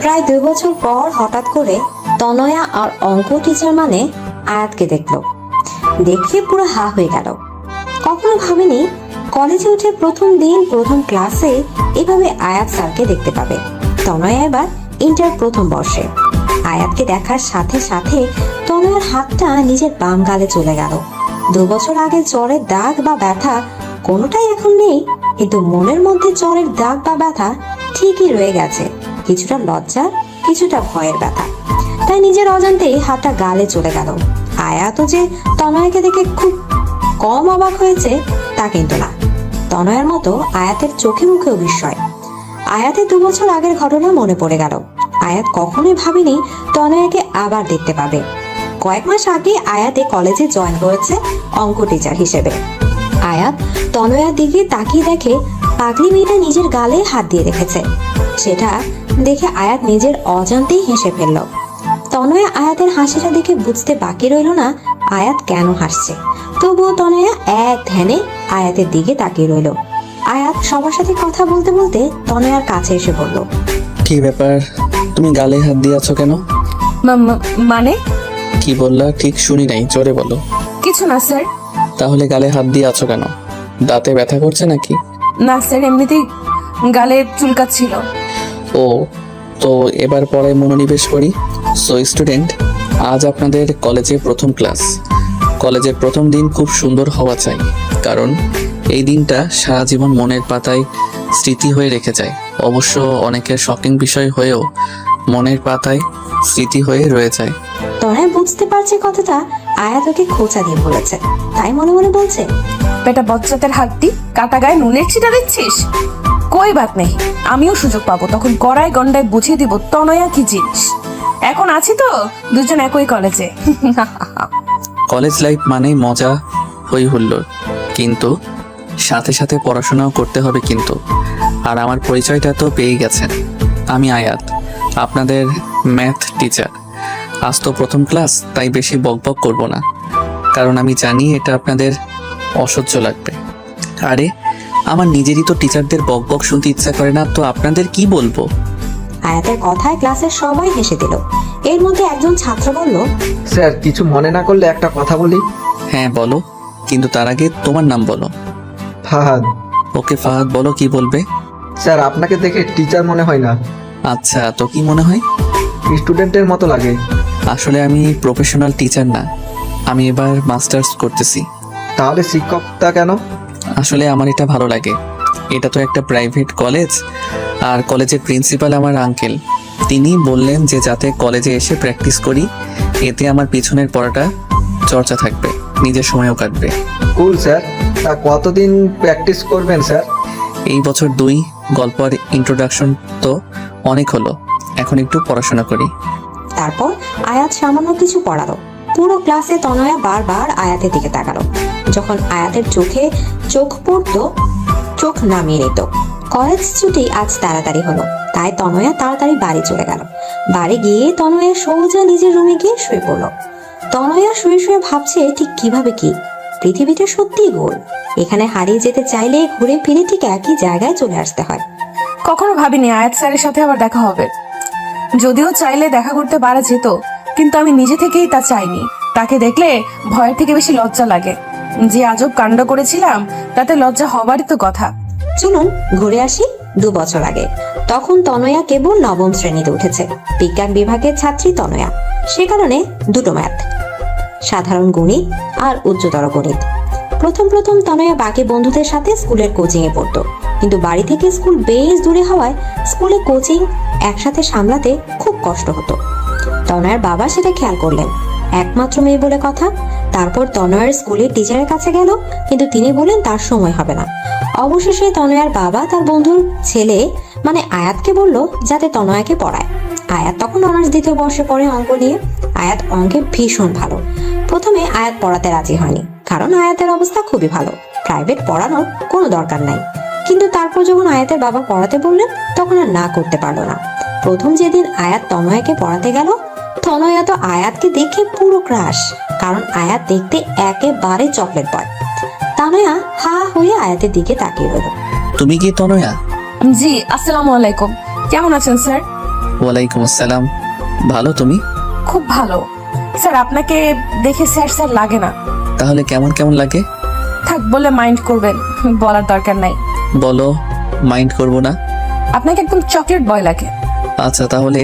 প্রায় 2 বছর পর হঠাৎ করে তনয়া আর অঙ্ক টিচার মানে আয়াতকে দেখলো। দেখে পুরো হা হয়ে গেল। কখনো ভাবেনি কলেজে উঠে প্রথম দিন প্রথম ক্লাসে এভাবে আয়াত স্যারকে দেখতে পাবে। তনয়া এবার ইন্টার প্রথম বর্ষে। আয়াতকে দেখার সাথে সাথে তনয়ার হাতটা নিজের বাম গালে চলে গেল। 2 বছর আগে জ্বরের দাগ বা ব্যথা কোনোটাই এখন নেই, কিন্তু মনের মধ্যে জ্বরের দাগ বা ব্যথা ঠিকই রয়ে গেছে, কিছুটা লজ্জা কিছুটা ভয়ের ব্যথা। তাই নিজের অজান্তেই হাতটা গালে চলে গেল। আয়াতও যে তনয়াকে দেখে খুব কম অবাক হয়েছে তা কিন্তু না। তনয়ার মতো আয়াতের চোখে মুখেও বিস্ময়। আয়াতের 2 বছর আগের ঘটনা মনে পড়ে গেল। আয়াত কখনোই ভাবেনি তনয়াকে আবার দেখতে পাবে। কয়েক মাস আগে আয়াতে কলেজে জয়েন করেছে অঙ্ক টিচার হিসেবে। আয়াত তনয়ার দিকে তাকিয়ে দেখে পাগলি মেয়েটা নিজের গালে হাত দিয়ে রেখেছে। সেটা দেখে আয়াত নিজের অজান্তেই হেসে ফেলল। তনয়া আয়াতের হাসিটা দেখে বুঝতে বাকি রইল না আয়াত কেন হাসছে। তবুও তনয়া এক ধ্যানে আয়াতের দিকে তাকিয়ে রইল। আয়াত সবার সাথে কথা বলতে বলতে তনয়ার কাছে এসে বলল, কি ব্যাপার, তুমি গালে হাত দিয়ে আছো কেন? মানে কি বললা ঠিক শুনি নাই, জোরে বলো। কিছু না স্যার। তাহলে গালে হাত দিয়ে আছো কেন? দাঁতে ব্যথা করছে নাকি? না স্যার, এমনিতেই গালে চুলকাচ্ছিল। ও, তো এবার পড়ায় মনোনিবেশ করি। সো স্টুডেন্ট, আজ আপনাদের কলেজে প্রথম ক্লাস। কলেজের প্রথম দিন খুব সুন্দর হওয়া চাই, কারণ এই দিনটা সারা জীবন মনের পাতায় স্মৃতি হয়ে রেখে যায়। অবশ্য অনেকের শকিং বিষয় হয়েও মনের পাতায় স্মৃতি হয়ে রয়ে যায়। তনয়া বুঝতে পারছে কথাটা আয়াত ওকে খোঁচা দিয়ে বলেছে, তাই মনে মনে বলছে, বেটা বচ্চাদের হাড্ডি, কাটা গায়ে নুনের ছিটা দিচ্ছিস। কই বাত নেই, আমিও সুযোগ পাবো, তখন গড়ায় গন্ডায় বুঝিয়ে দিব তনয়া কি জিনিস। এখন আছি তো দুজন একই কলেজে। কলেজ লাইফ মানেই মজা, হই হুল্লোড়, কিন্তু সাথে সাথে পড়াশোনাও করতে হবে কিন্তু। আর আমার পরিচয়টা তো পেয়ে গেছেন, আমি আয়াত, আপনাদের ম্যাথ টিচার। আজ তো প্রথম ক্লাস, তাই বেশি বকবক করব না, কারণ আমি জানি এটা আপনাদের অসহ্য লাগবে। আরে আমার নিজেরই তো টিচারদের বকবক শুনতে ইচ্ছা করে না, তো আপনাদের কি বলবো? আয়াতের কথায় ক্লাসের সবাই হেসে দিল। এর মধ্যে একজন ছাত্র বলল, স্যার কিছু মনে না করলে একটা কথা বলি। হ্যাঁ বলো, কিন্তু তার আগে তোমার নাম বলো। ফাহাদ। ওকে ফাহাদ, বলো কি বলবে। স্যার আপনাকে দেখে টিচার মনে হয় না, আচ্ছা, তো কি মনে হয়? স্টুডেন্টের মতো লাগে। আসলে আমি প্রফেশনাল টিচার না, আমি এবার মাস্টার্স করতেছি। তাহলে শিক্ষকতা কেন? আসলে আমার এটা ভালো লাগে। এটা তো একটা প্রাইভেট কলেজ, আর কলেজের প্রিন্সিপাল আমার আঙ্কেল। তিনি বললেন যে যাতে কলেজে এসে প্র্যাকটিস করি, এতে আমার পিছনের পড়াটা চর্চা থাকবে, নিজের সময়ও কাটবে। কুল স্যার, তা কতদিন প্র্যাকটিস করবেন স্যার? এই বছর 2, গল্প আর ইন্ট্রোডাকশন তো অনেক হলো, এখন একটু পড়াশোনা করি। তারপর আয়াত সামান্য কিছু পড়ালো। পুরো ক্লাসে তনয়া বারবার আয়াতের দিকে তাকালো। যখন আয়াতের চোখে চোখ পড়তো চোখ নামিয়ে নিত। কলেজ ছুটি আজ তাড়াতাড়ি হলো, তাই তনয়া তাড়াতাড়ি বাড়ি চলে গেল। বাড়ি গিয়ে তনয়া সোজা নিজের রুমে গিয়ে শুয়ে পড়লো। তনয়া শুয়ে শুয়ে ভাবছে ঠিক কিভাবে কি পৃথিবীটা সত্যিই গোল। এখানে হারিয়ে যেতে চাইলে ঘুরে ফিরে ঠিক একই জায়গায় চলে আসতে হয়। কখনো ভাবিনি আয়াত স্যারের সাথে আবার দেখা হবে। যদিও চাইলে দেখা করতে পারা যেত, কিন্তু আমি নিজে থেকেই তা চাইনি। তাকে দেখলে ভয়ের থেকে বেশি লজ্জা লাগে। যে আজব কাণ্ড করেছিলাম তাতে লজ্জা হবারই তো কথা। চলুন ঘুরে আসি 2 বছর আগে। তখন তনয়া কেবল 9ম শ্রেণীতে উঠেছে। বিজ্ঞান বিভাগের ছাত্রী তনয়া, সে কারণে 2টো ম্যাথ, সাধারণ গণিত আর উচ্চতর গণিত। প্রথম তনয়া বাকি বন্ধুদের সাথে স্কুলের কোচিং এ পড়তো, কিন্তু বাড়ি থেকে স্কুল বেশ দূরে হওয়ায় স্কুলে কোচিং একসাথে সামলাতে খুব কষ্ট হতো। তনয়ার বাবা সেটা খেয়াল করলেন, একমাত্র মেয়ে বলে কথা। তারপর তনয়ার স্কুলের টিচারের কাছে গেল, কিন্তু তিনি বলেন তার সময় হবে না। অবশেষে তনয়ার বাবা তার বন্ধুর ছেলে মানে আয়াতকে বলল যাতে তনয়াকে পড়ায়। আয়াত তখন অনার্স 2য় বর্ষে পড়ে অঙ্ক নিয়ে। আয়াত অঙ্কে ভীষণ ভালো। প্রথমে আয়াত পড়াতে রাজি হয়নি, কারণ আয়াতের অবস্থা খুবই ভালো, প্রাইভেট পড়ানোর কোনো দরকার নাই। কিন্তু তারপর যখন আয়াতের বাবা পড়াতে বললেন তখন আর না করতে পারলো না। প্রথম যেদিন আয়াত তনয়াকে পড়াতে গেল, তনয়া তো আয়াতকে দেখে পুরো ক্রাশ, কারণ আয়াত দেখতে একেবারে চকলেট বয়। তনয়া হা হয়ে আয়াতের দিকে তাকিয়ে রইল। তুমি কি তনয়া? জি, আসসালামু আলাইকুম। কেমন আছেন স্যার? ওয়ালাইকুম আসসালাম। ভালো, তুমি? খুব ভালো। স্যার আপনাকে দেখে স্যার স্যার লাগে না। তাহলে কেমন কেমন লাগে? থাক, বলে মাইন্ড করবেন, বলার দরকার নাই। বলো, মাইন্ড করব না। আপনাকে একদম চকলেট বয় লাগে। আচ্ছা, তাহলে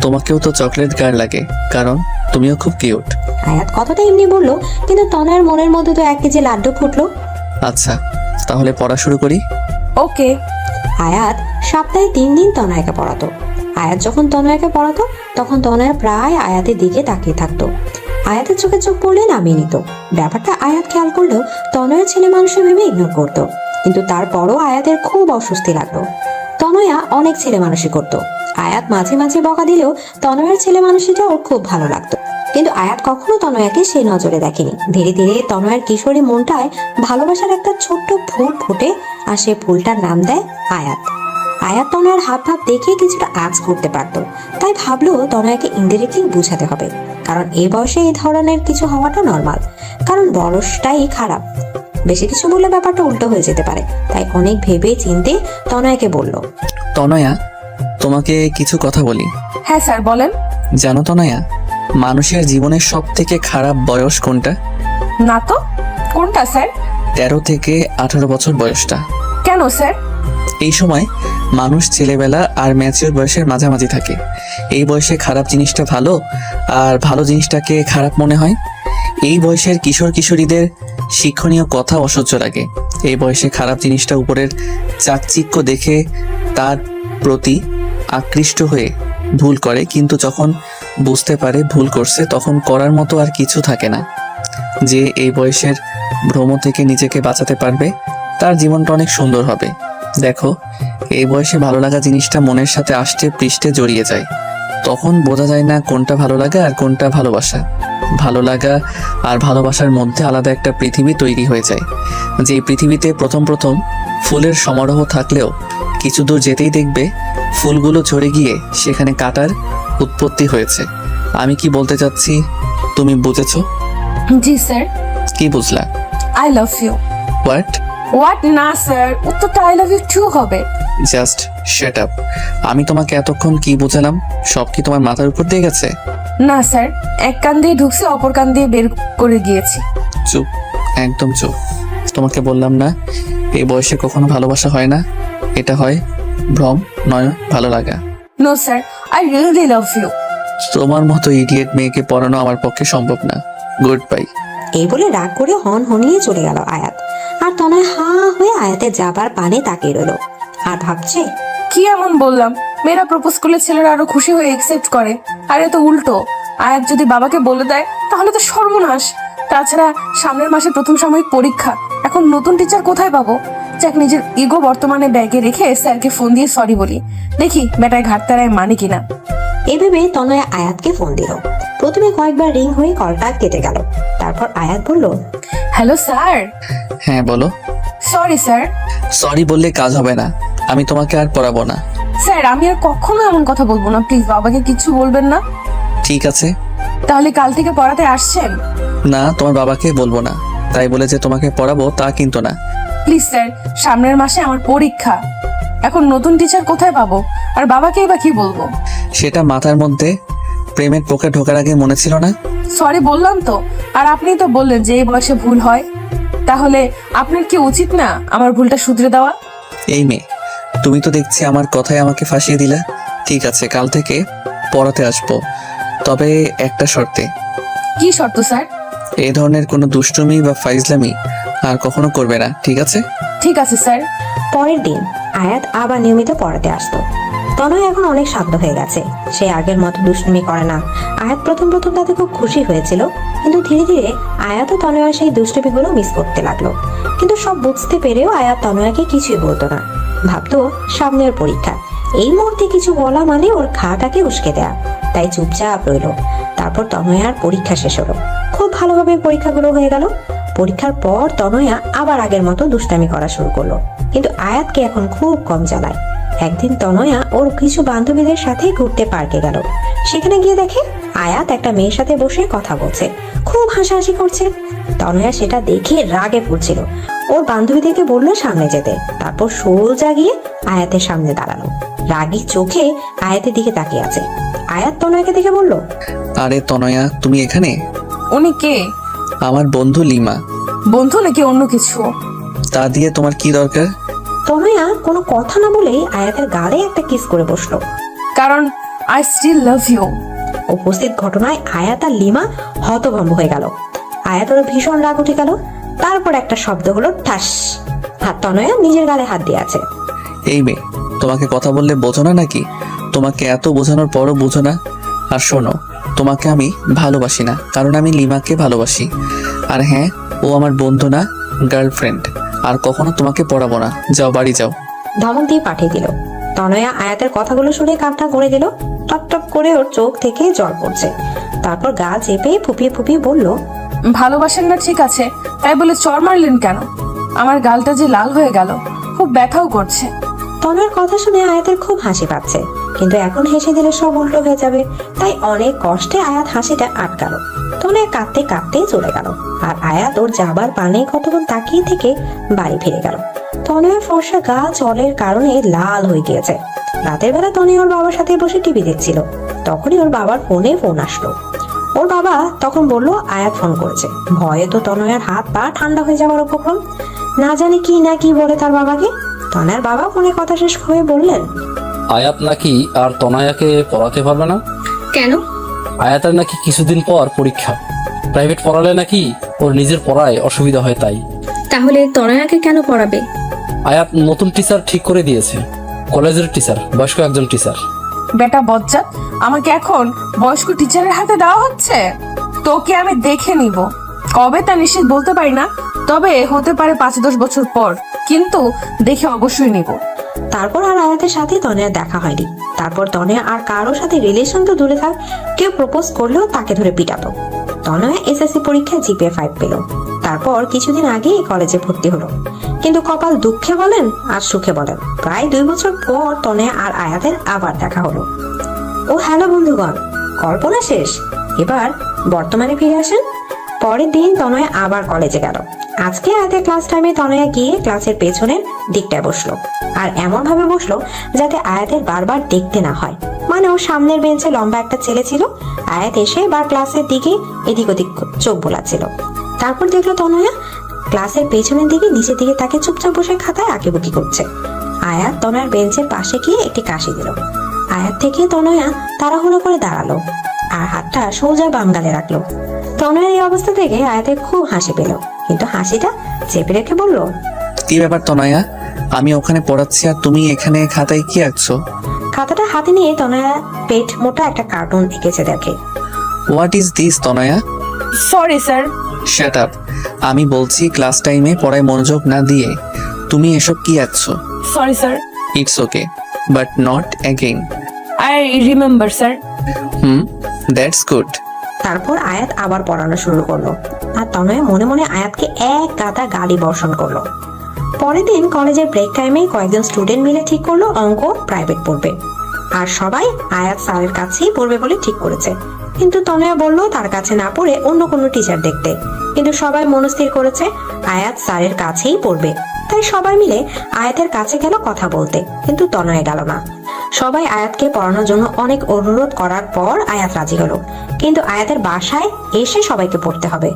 তোমাকেও তো চকলেট গার্ল লাগে, কারণ তুমিও খুব কিউট। আয়াত কথাটা এমনি বললো, কিন্তু তনয়ের মনের মধ্যে তো 1 কেজি লাড্ডু ফুটলো। আচ্ছা, তাহলে পড়া শুরু করি। ওকে। আয়াত সপ্তাহে 3 দিন তনয়াকে পড়াতো। আয়াত যখন তনয়াকে পড়াতো তখন তনয়া প্রায় আয়াতের দিকে তাকিয়ে থাকতো। আয়াতের চোখে চোখ পড়লে নামিয়ে নিত। ব্যাপারটা আয়াত খেয়াল করলেও তনয়া ছেলে মানুষের ভেবে ইগনোর করতো। কিন্তু তারপরও আয়াতের খুব অস্বস্তি লাগতো। তনয়া অনেক ছেলে মানুষই করতো। আয়াত মাঝে মাঝে বকা দিলেও তনয়ার ছেলে মানুষটা ওর খুব ভালো লাগতো। কিন্তু আয়াত কখনো তনয়াকে সেই নজরে দেখেনি। ধীরে ধীরে তনয়ার কিশোরী মনটায় ভালোবাসার একটা ছোট্ট ফুল ফুটে, আর সে ফুলটার নাম দেয় আয়াত। আয়াত তনয়ার হাব ভাব দেখে কিছুটা আঁচ করতে পারতো, তাই ভাবলো তনয়াকে ইনডিরেক্টলি বুঝাতে হবে, কারণ এই বয়সে এই ধরনের কিছু হওয়াটা নর্মাল, কারণ বয়সটাই খারাপ। বেশি কিছু বললে ব্যাপারটা উল্টো হয়ে যেতে পারে, তাই অনেক ভেবে চিন্তে তনয়াকে বলল। তনয়া, তোমাকে কিছু কথা বলি। হ্যাঁ স্যার, বলেন। জানো তনয়া, মানুষের জীবনের সব থেকে খারাপ বয়স কোনটা? না তো, কোনটা স্যার? 13 থেকে 18 বছর বয়সটা। কেন স্যার? এই সময় মানুষ ছেলেবেলা আর ম্যাচিওর বয়সের মাঝামাঝি থাকে। এই বয়সে খারাপ জিনিসটা ভালো আর ভালো জিনিসটাকে খারাপ মনে হয়। এই বয়সের কিশোর কিশোরীদের শিক্ষণীয় কথা অসহ্য লাগে। এই বয়সে খারাপ জিনিসটা উপরের চাকচিক্য দেখে তার প্রতি আকৃষ্ট হয়ে ভুল করে, কিন্তু যখন বুঝতে পারে ভুল করছে তখন করার মতো আর কিছু থাকে না। যে এই বয়সের ভ্রম থেকে নিজেকে বাঁচাতে পারবে তার জীবনটা অনেক সুন্দর হবে। দেখো, এই বয়সে ভালো লাগা জিনিসটা মনের সাথে আষ্টে পৃষ্ঠে জড়িয়ে যায়। তখন বোঝা যায় না কোনটা ভালো লাগা আর কোনটা ভালোবাসা। ভালো লাগা আর ভালোবাসার মধ্যে আলাদা একটা পৃথিবী তৈরি হয়ে যায়। যে পৃথিবীতে প্রথম প্রথম ফুলের সমারোহ থাকলেও কিছু দূর যেতেই দেখবে ফুলগুলো ঝরে গিয়ে সেখানে কাঁটার উৎপত্তি হয়েছে। আমি কি বলতে চাচ্ছি তুমি বুঝেছো? জি স্যার। কি বুঝলা? I love you. What? What না স্যার, উত্তরটা আই লাভ ইউ টু হবে। Just shut up. আমি তোমাকে এতক্ষণ কি বোঝালাম সব কি তোমার মাথার উপর দিয়ে গেছে? না স্যার, এক কান দিয়ে ঢুকছে, অপর কান দিয়ে বের করে গিয়েছি। চুপ, একদম চুপ। তোমাকে বললাম না এই বয়সে কখনো ভালোবাসা হয় না, এটা হয় ভ্রম, নয় ভালো লাগা। No sir, I really love you. তোমার মতো ইডিয়েট মেয়েকে পড়ানো আমার পক্ষে সম্ভব না। Goodbye. এই বলে রাগ করে হন হনিয়ে চলে গেল আয়াত। আর তনয় হা হয়ে আয়াতের যাবার পানে তাকিয়ে রইল আর ভাবছে, কি এমন বললাম? মেয়েরা প্রপোজ করলে ছেলেরা আরো খুশি হয়ে একসেপ্ট করে, আর এ তো উল্টো। আয়াত যদি বাবাকে বলে দেয় তাহলে তো সর্বনাশ। তাছাড়া সামনের মাসে প্রথম সাময়িক পরীক্ষা, এখন নতুন টিচার কোথায় পাবো? যাক, নিজের ইগো বর্তমানে ব্যাগে রেখে স্যারকে ফোন দিয়ে সরি বলি, দেখি বেটায় ঘাটতারায় মানে কিনা। এভাবে তনয় আয়াতকে ফোন দিল। প্রথমে কয়েকবার রিং হয়ে কলটা কেটে গেল। তারপর আয়াত বলল, হ্যালো স্যার। হ্যাঁ বলো। Sorry sir. সরি বললে কাজ হবে না, আমি তোমাকে আর পড়াবো না। স্যার, আমি আর কখনো এমন কথা বলবো না, প্লিজ বাবাকে কিছু বলবেন না। ঠিক আছে। তাহলে কাল থেকে পড়াতে আসছেন? না, তোমার বাবাকে বলবো না, তাই বলে যে তোমাকে পড়াবো তা কিন্তু না। প্লিজ স্যার, সামনের মাসে আমার পরীক্ষা, এখন নতুন টিচার কোথায় পাবো, আর বাবাকেই বা কি বলবো? সেটা মাথার মধ্যে প্রেমের পোকা ঢোকার আগে মনে ছিল না? সরি বললাম তো, আর আপনি তো বললেন যে এই বয়সে ভুল হয়, তাহলে আপনার কি উচিত না আমার ভুলটা শুধরে দেওয়া? এই মেয়ে, তুমি তো দেখছি আমার কথায় আমাকে ফাঁসিয়ে দিলা। ঠিক আছে, কাল থেকে পড়াতে আসবো, তবে একটা শর্তে। কি শর্ত স্যার? এই ধরনের কোনো দুষ্টুমি বা ফাইজলামি আর কখনো করবে না, ঠিক আছে? ঠিক আছে স্যার। পরের দিন আয়াত আবার নিয়মিত পড়াতে আসতো। তনয় এখন অনেক শান্ত হয়ে গেছে, সে আগের মতো দুষ্টুমি করে না। আয়াত প্রথম প্রথম তাতে খুব খুশি হয়েছিল, কিন্তু ধীরে ধীরে আয়াত ও তনয়ার সেই দুষ্টুমিগুলো মিস করতে লাগলো। কিন্তু সব বুঝতে পেরেও আয়াত তনয়াকে কিছুই বলতো না, ভাবতো সামনে ওর পরীক্ষা, এই মুহূর্তে কিছু বলা মানে ওর খাটাকে উস্কে দেয়া, তাই চুপচাপ রইলো। তারপর তনয়ার পরীক্ষা শেষ হলো, খুব ভালোভাবে পরীক্ষাগুলো হয়ে গেল। পরীক্ষার পর তনয়া আবার আগের মতো দুষ্টামি করা শুরু করলো, কিন্তু আয়াতকে এখন খুব কম জ্বালায়। একদিন তনয়া ওর কিছু বান্ধবীদের সাথে ঘুরতে পার্কে গেল। সেখানে গিয়ে দেখে আয়াত একটা মেয়ের সাথে বসে কথা বলছে, খুব হাসাহাসি করছে। তনয়া সেটা দেখে রাগে পড়ছিল, ওর বান্ধবীদেরকে বললো সামনে যেতে। তারপর সোজা গিয়ে আয়াতের সামনে দাঁড়ালো। রাগী চোখে আয়াতের দিকে তাকিয়ে আছে। আয়াত তনয়াকে দেখে বলল, আরে তনয়া, তুমি এখানে? উনি কে? আমার বন্ধু লিমা। বন্ধু নাকি অন্য কিছু? তা দিয়ে তোমার কি দরকার? তনয়া কোনো কথা না বলেই আয়াতের গালে একটা কিস করে বসলো। কারণ আই স্টিল লাভ ইউ। উপস্থিত ঘটনায় আয়াত আর লিমা হতভম্ব হয়ে গেল। আয়াতেরও ভীষণ রাগ উঠে গেল। তারপর একটা শব্দ হলো ঠাস। হাত তনয়া নিজের গালে হাত দিয়ে আছে। এই মেয়ে, তোমাকে কথা বললে বোঝো না নাকি? তোমাকে এত বোঝানোর পরও বুঝো না? আর শোনো, তোমাকে আমি ভালোবাসি না, কারণ আমি লিমাকে ভালোবাসি। আর হ্যাঁ, ও আমার বন্ধু না, গার্লফ্রেন্ড। আর কখনো তোমাকে পড়াবো না। যাও, বাড়ি যাও। ধমক দিয়ে পাঠিয়ে দিল। তনয়া আয়াতের কথাগুলো শুনে কান্না করে দিল। টপ টপ করে ওর চোখ থেকে জল পড়ছে। তারপর গা চেপে ফুপিয়ে ফুপিয়ে বলল, ভালোবাসেন না ঠিক আছে, তাই বলে চর মারলেন কেন? আমার গালটা যে লাল হয়ে গেল, খুব ব্যথাও করছে। তনয়ার কথা শুনে আয়াতের খুব হাসি পাচ্ছে, কিন্তু এখন হেসে দিলে সব উল্টো হয়ে যাবে। তাই অনেক কষ্টে আয়াত হাসিটা আটকালো। তনয়া কাঁদতে কাঁদতে চলে গেল। আর আয়াত ওর যাবার পানে কতক্ষণ তাকিয়ে থেকে বাড়ি ফিরে গেল। তনয়ার ফর্সা গা জলের কারণে লাল হয়ে গিয়েছে। রাতের বেলা তনয়া ওর বাবার সাথে বসে টিভি দেখছিল। তখনই ওর বাবার ফোন আসলো। ওর বাবা তখন বলল আয়াত ফোন করেছে। ভয়ে তো তনয়ার হাত পা ঠান্ডা হয়ে যাওয়ার উপক্রম। না জানি কি না কি বলে তার বাবাকে। তনয়ার বাবা ফোনে কথা শেষ হয়ে বললেন, আয়াত নাকি আর তনয়াকে পড়াতে পারবে না। কেন? আয়াতের নাকি কিছুদিন পর পরীক্ষা। প্রাইভেট পড়ালে নাকি ওর নিজের পড়ায় অসুবিধা হয় তাই। তাহলে তনয়াকে কেন পড়াবে? আয়াত নতুন টিচার ঠিক করে দিয়েছে, কলেজের টিচার, বয়স্ক একজন টিচার। বেটা বজ্জাত, আমাকে এখন বয়স্ক টিচারের হাতে দেওয়া হচ্ছে? তোকে আমি দেখে নিব, কবে তা নিশ্চিত বলতে পারি না, তবে হতে পারে 5-10 বছর পর, কিন্তু দেখে অবশ্যই নিব। তারপর আর আয়াতের সাথে তনয়ার দেখা হয়নি। তারপর তনয়া আর কারোর সাথে রিলেশন তো দূরে থাক, কেউ প্রপোজ করলেও তাকে ধরে পিটাতো। তনয়া এসএসসি পরীক্ষায় জিপিএ 5 পেল। তারপর কিছুদিন আগে কলেজে ভর্তি হলো। কিন্তু কপাল দুঃখে বলেন আর সুখে বলেন, প্রায় 2 বছর পর তনয়া আর আয়াতের আবার দেখা হলো। ও হ্যালো বন্ধুগণ, কল্পনা শেষ, এবার বর্তমানে ফিরে আসেন। পরের দিন তনয়া আবার কলেজে গেল। আজকে আয়াতের ক্লাস টাইমে তনয়া গিয়ে ক্লাসের পেছনের দিকটায় বসলো। আর এমন ভাবে বসলো যাতে আয়াতের বারবার দেখতে না হয়। মানে ওর সামনের বেঞ্চে লম্বা একটা ছেলে ছিল। আয়াত এসে বার ক্লাসের দিকে এদিক ওদিক চোখ বোলাচ্ছিল। তারপর দেখলো তনয়া ক্লাসের পেছনের দিকে নিচের দিকে তাকে চুপচাপ বসে খাতায় আঁকিবুকি করছে। আয়াত তনয়ার বেঞ্চের পাশে গিয়ে একটি কাশি দিল। আয়াত থেকে তনয়া তাড়াহুড়ো করে দাঁড়ালো আর হাতটা সোজা বাম গালে রাখলো। তনয়ার এই অবস্থা থেকে আয়াতের খুব হাসি পেল, কিন্তু হাসিটা চেপে রেখে বলল, কি ব্যাপার তনয়া? আমি ওখানে পড়াচ্ছি আর তুমি এখানে খাতায় কি আঁকছো? খাতাটা হাতে নিয়ে তনয়া পেট মোটা একটা কার্টুন এঁকেছে দেখে। What is this Tanaya? Sorry sir. Shut up. আমি বলছি ক্লাস টাইমে পড়ায় মনোযোগ না দিয়ে তুমি এসব কি আঁকছো? Sorry sir. It's okay, but not again. I remember sir. That's good. তারপর আয়াত আবার পড়ানো শুরু করলো। আর তনয়া মনে মনে আয়াতকে এক গাদা গালি বর্ষণ করলো। পরের দিন কলেজের ব্রেক টাইমে কয়েকজন স্টুডেন্ট মিলে ঠিক করলো অঙ্ক প্রাইভেট পড়বে। আর সবাই আয়াত স্যারের কাছেই পড়বে বলে ঠিক করেছে। কিন্তু তনয়া বলল তার কাছে না পড়ে অন্য কোনো টিচার দেখতে। কিন্তু সবাই মনস্থির করেছে আয়াত স্যারের কাছেই পড়বে। তাই সবাই মিলে আয়াতের কাছে গেল কথা বলতে, কিন্তু তনয়া গেল না। সবাই আয়াতকে পড়ানোর জন্য অনেক অনুরোধ করার পর আয়াত রাজি হলো। কিন্তু আয়াতের বাসায় এসে সবাইকে পড়তে হবে।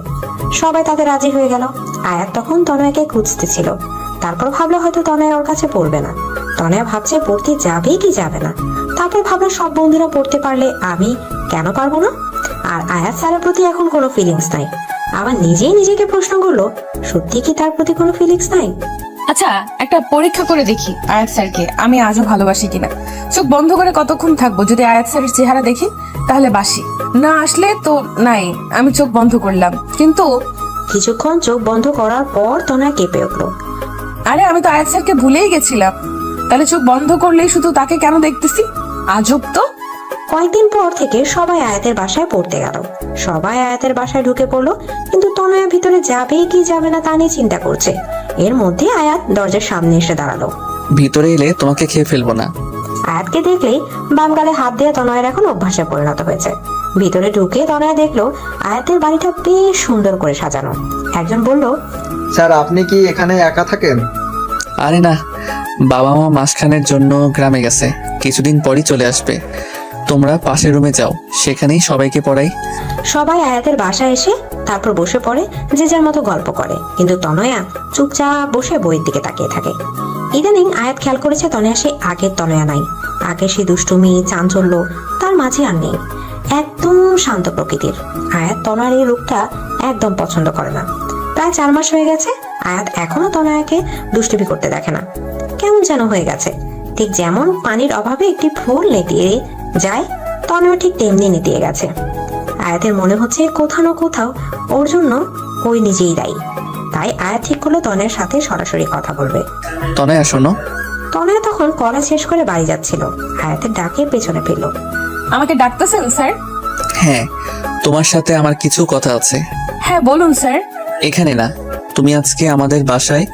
সবাই তাতে রাজি হয়ে গেল। আয়াত তখন তনয়াকে খুঁজতেছিল। তারপর ভাবলো হয়তো তনয়া ওর কাছে পড়বে না। তনয়া ভাবছে পড়তে যাবে কি যাবে না। তারপর ভাবলো সব বন্ধুরা পড়তে পারলে আমি কেন পারবো না। আর আয়াত স্যারের প্রতি এখন কোনো ফিলিংস নাই। আবার নিজেই নিজেকে প্রশ্ন করলো, সত্যি কি তার প্রতি কোনো ফিলিংস নাই? আচ্ছা, একটা পরীক্ষা করে দেখি আয়াত স্যারকে আমি আজও ভালোবাসি কিনা। চোখ বন্ধ করে কতক্ষণ থাকবো? যদি আয়াত স্যারের চেহারা দেখি তাহলে বাসি, না আসলে তো নাই। আমি চোখ বন্ধ করলাম, কিন্তু কিছুক্ষণ চোখ বন্ধ করার পর তনয়া কেঁপে উঠলো। আরে আমি তো আয়াত স্যারকে ভুলেই গেছিলাম। তাহলে চোখ বন্ধ করলেই শুধু তাকে কেন দেখতেছি? আজব তো। কয়েকদিন পর থেকে সবাই আয়াতের বাসায় পড়তে গেল। সবাই আয়াতের বাসায় ঢুকে পড়লো, কিন্তু তনয়া ভিতরে যাবে কি যাবে না তা নিয়ে চিন্তা করছে। এর মধ্যে আয়াত দরজার সামনে এসে দাঁড়ালো। ভিতরে এলে তোমাকে খেয়ে ফেলবো না। আয়াতকে দেখলেই বাম গালে হাত দিয়ে তনয়ের এখন অভ্যাসে পরিণত হয়েছে। ভিতরে ঢুকে তনয়া দেখলো আয়াতের বাড়িটা বেশ সুন্দর করে সাজানো। একজন বলল, স্যার আপনি কি এখানে একা থাকেন? আরে না, বাবা মা মাসখানের জন্য গ্রামে গেছে, কিছুদিন পরই চলে আসবে। তোমরা পাশের রুমে যাও, সেখানেই সবাইকে পড়াই। সবাই আয়াতের বাসায় এসে তারপর বসে পড়ে, যে যার মতো গল্প করে, কিন্তু তনয়া চুপচাপ বসে বইয়ের দিকে তাকিয়ে থাকে। ইদানিং আয়াত খেয়াল করেছে তনয়া সে আগের তনয়া নাই। আগে সে দুষ্টুমি চাঞ্চল্য তার মাঝে আর নেই, একদম শান্ত প্রকৃতির। আয়াত তনয়ার এই রূপটা একদম পছন্দ করে না। প্রায় 4 মাস হয়ে গেছে আয়াত এখনো তনয়াকে দুষ্টুমি করতে দেখে না। কেমন যেন হয়ে গেছে, ঠিক যেমন পানির অভাবে একটি ফুল নেতিয়ে যায়, তনয়া ঠিক তেমনি নেতিয়ে গেছে। আয়াতের মনে হচ্ছে কোথাও না কোথাও ওর জন্য ওই নিজেই দায়ী। তাই আয়াত ঠিক করলো তনয়ের সাথে সরাসরি কথা বলবে। তনয়া শোনো। তনয়া তখন কলেজ শেষ করে বাড়ি যাচ্ছিল, আয়াতের ডাকে পেছনে ফিরল। আমাকে ডাকতেছেন স্যার? হ্যাঁ, তোমার সাথে আমার কিছু কথা আছে। হ্যাঁ বলুন স্যার। এখানে না, তুমি আজকে আমাদের বাসায়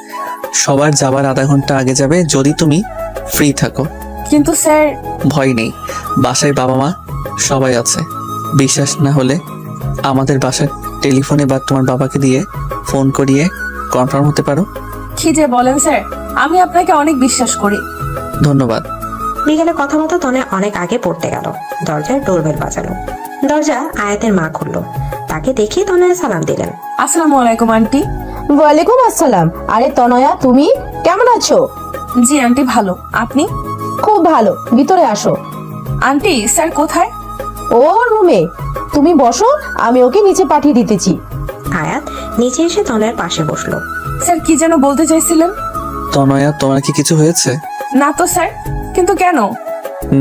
সবার যাবার আধা ঘন্টা আগে যাবে, যদি তুমি ফ্রি থাকো। কিন্তু স্যার। ভয় নেই, বাসায় বাবা মা সবাই আছে। বিশ্বাস না হলে আমাদের বাসার টেলিফোনে বা তোমার বাবাকে দিয়ে ফোন করিয়ে কনফার্ম হতে পারো। কি যে বলেন স্যার, আমি আপনাকে অনেক বিশ্বাস করি। ধন্যবাদ। বিকেলে কথা মতো তনয়া অনেক আগে পড়তে গেল। দরজায় ডোরবেল বাজালো। দরজা আয়াতের মা খুললো। তাকে দেখে তনয়া সালাম দিলেন। আসসালামু আলাইকুম আন্টি। ওয়ালাইকুম আসসালাম। আরে তনয়া, তুমি কেমন আছো? জি আন্টি ভালো, আপনি? খুব ভালো, ভিতরে আসো। আন্টি স্যার কোথায়? ও রুমে। তুমি বসো, আমি ওকে নিচে পাঠিয়ে দিতেছি। আয়াত নিচে এসে তনয়ার পাশে বসলো। স্যার কি যেন বলতে চাইছিলেন? তনয়া, তোমার কি কিছু হয়েছে? না তো স্যার। কিন্তু কেন?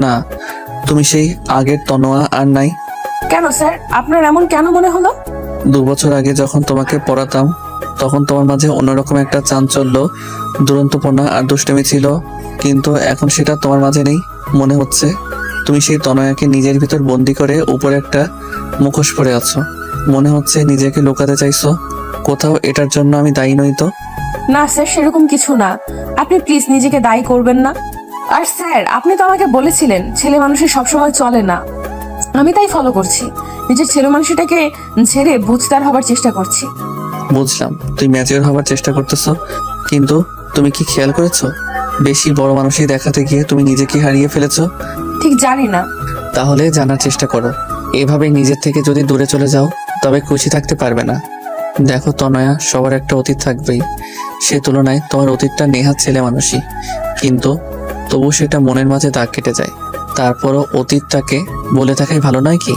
না, তুমি সেই আগের তনোয়া আর নাই। কেন স্যার, আপনার এমন কেন মনে হলো? 2 বছর আগে যখন তোমাকে পড়াতাম, তখন তোমার মাঝে অন্যরকম একটা চাঞ্চল্য, দুরন্তপনা আর দুষ্টুমি ছিল, কিন্তু এখন সেটা তোমার মাঝে নেই। মনে হচ্ছে তুমি সেই তনয়াকে নিজের ভিতর বন্দি করে উপরে একটা মুখোশ পরে আছো। মনে হচ্ছে নিজেকে লুকাতে চাইছো কোথাও। এটার জন্য আমি দায়ী নই তো? না স্যার, সেরকম কিছু না। আপনি প্লিজ নিজেকে দায়ী করবেন না। আর স্যার, আপনি তো আমাকে বলেছিলেন ছেলে মানুষের সবসময় চলে না। আমি তাই ফলো করছি, নিজের ছেলে মানুষটাকে ছেড়ে বুঝদার হবার চেষ্টা করছি। বুঝলাম, তুই ম্যাচিওর হবার চেষ্টা করতেছো, কিন্তু তুমি কি খেয়াল করেছো বেশি বড় মানুষই দেখাতে গিয়ে তুমি নিজেকে হারিয়ে ফেলেছো? ঠিক জানি না। তাহলে জানার চেষ্টা করো। এভাবে নিজের থেকে যদি দূরে চলে যাও তবে খুশি থাকতে পারবে না। দেখো তনয়া, সবার একটা অতীত থাকবেই। সে তুলনায় তোমার অতীতটা নেহাত ছেলে মানুষই, কিন্তু তবু সেটা মনের মাঝে দাগ কেটে যায়। তারপরও অতীতটাকে বলে থাকাই ভালো নয় কি?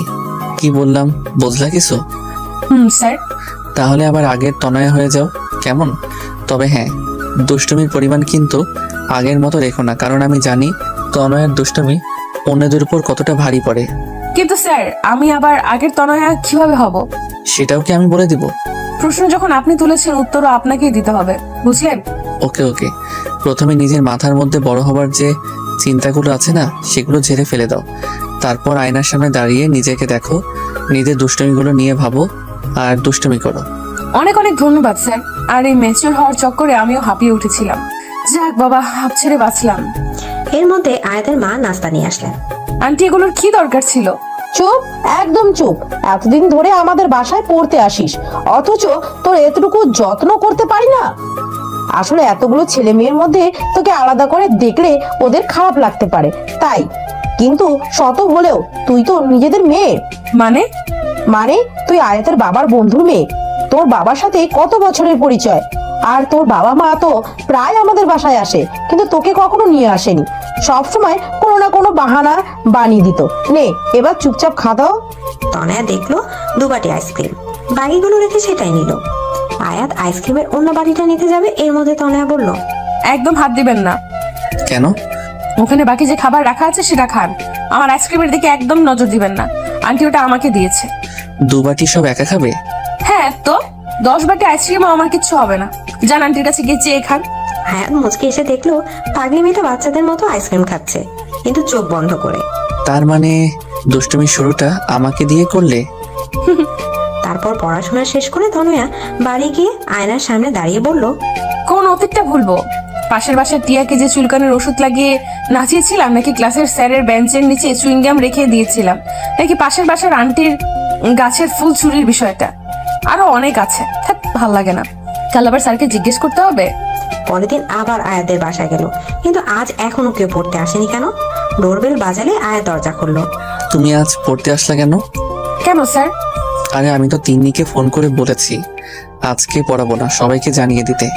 কি বললাম, বুঝলা কিছু? স্যার। তাহলে আবার আগের তনয়া হয়ে যাও, কেমন? তবে হ্যাঁ, দুষ্টুমির পরিমাণ কিন্তু আগের মতো রেখো না, কারণ আমি জানি তনয়ার দুষ্টুমি অন্যদের উপর কতটা ভারী পড়ে। কিন্তু স্যার, আমি আবার আগের তনয়া কিভাবে হব? সেটাও কি আমি বলে দিব? প্রশ্ন যখন আপনি তুলেছেন, উত্তরও আপনাকেই দিতে হবে, বুঝলেন? ওকে ওকে, প্রথমে নিজের মাথার মধ্যে বড় হবার যে চিন্তাগুলো আছে না, সেগুলো ঝেড়ে ফেলে দাও। তারপর আয়নার সামনে দাঁড়িয়ে নিজেকে দেখো, নিজের দুষ্টুমিগুলো নিয়ে ভাবো আর দুষ্টুমি করো। অনেক অনেক ধন্যবাদ স্যার। আর এই ম্যাচিওর হওয়ার চক্করে আমিও হাঁপিয়ে উঠেছিলাম। যাক বাবা, হাঁপ ছেড়ে বাঁচলাম। এর মধ্যে আয়াতের মা নাস্তা নিয়ে আসলেন। আন্টি, এগুলোর কি দরকার ছিল? চুপ, একদম চুপ। এতদিন ধরে আমাদের বাসায় পড়তে আসিস, অথচ তোর এতটুকু যত্ন করতে পারি না। আসলে এতগুলো ছেলে মেয়ের মধ্যে তোকে আলাদা করে দেখলে ওদের খারাপ লাগতে পারে, তাই। কিন্তু শত হলেও তুই তো নিজেদের মেয়ে। মানে? মানে তুই আয়াতের বাবার বন্ধুর মেয়ে। তোর বাবার সাথে কত বছরের পরিচয়। আর তোর বাবা মা তো প্রায় আমাদের বাসায় আসে, কিন্তু তোকে কখনো নিয়ে আসেনি। সবসময় কোনো না কোনো বাহানা বানিয়ে দিত। নে, এবার চুপচাপ খাওয়া। তনয়া দেখলো 2 বাটি আইসক্রিম, বাকিগুলো রেখে সেটাই নিল। আয়াত আইসক্রিমের অন্য বাটিটা নিতে যাবে, এর মধ্যে তনয়া বলল, একদম হাত দিবেন না। কেন? ওখানে বাকি যে খাবার রাখা আছে সেটা খান, আমার আইসক্রিমের দিকে একদম নজর দিবেন না। আন্টি ওটা আমাকে দিয়েছে। 2 বাটি সব একা খাবে? হ্যাঁ তো, 10 বাটি আইসক্রিমও আমার কিচ্ছু হবে না। যান আন্টির কাছে গিয়ে চেয়ে খান। আয়াত মুচকে এসে দেখলো পাগলি মেয়েটা বাচ্চাদের মতো আইসক্রিম খাচ্ছে, কিন্তু চোখ বন্ধ করে। তার মানে দুষ্টুমির শুরুটা আমাকে দিয়ে করলে? তারপর পড়াশোনা শেষ করে তনয়া বাড়ি গিয়ে আয়নার সামনে দাঁড়িয়ে বলল, কোন অতীতটা ভুলবো? পাশের বাসার টিয়াকে যে চুলকানের ওষুধ লাগিয়ে নাচিয়েছিলাম, নাকি ক্লাসের স্যারের বেঞ্চের নিচে চুইংগাম রেখে দিয়েছিলাম, নাকি পাশের বাসার আন্টির গাছের ফুল চুরির বিষয়টা? আরো অনেক আছে, ভাল লাগে না। কাল আবার স্যারকে জিজ্ঞেস করতে হবে। পরের দিন আবার আয়াতের বাসায় গেল, কিন্তু আজ এখনো কেউ পড়তে আসেনি কেন? ডোরবেল বাজালে আয়াত দরজা খুললো। তুমি আজ পড়তে আসলা কেন? কেন স্যার? আরে আমি তো তিন্নিকে ফোন করে বলেছি আজকে পড়াবো না, সবাইকে জানিয়ে দিতে।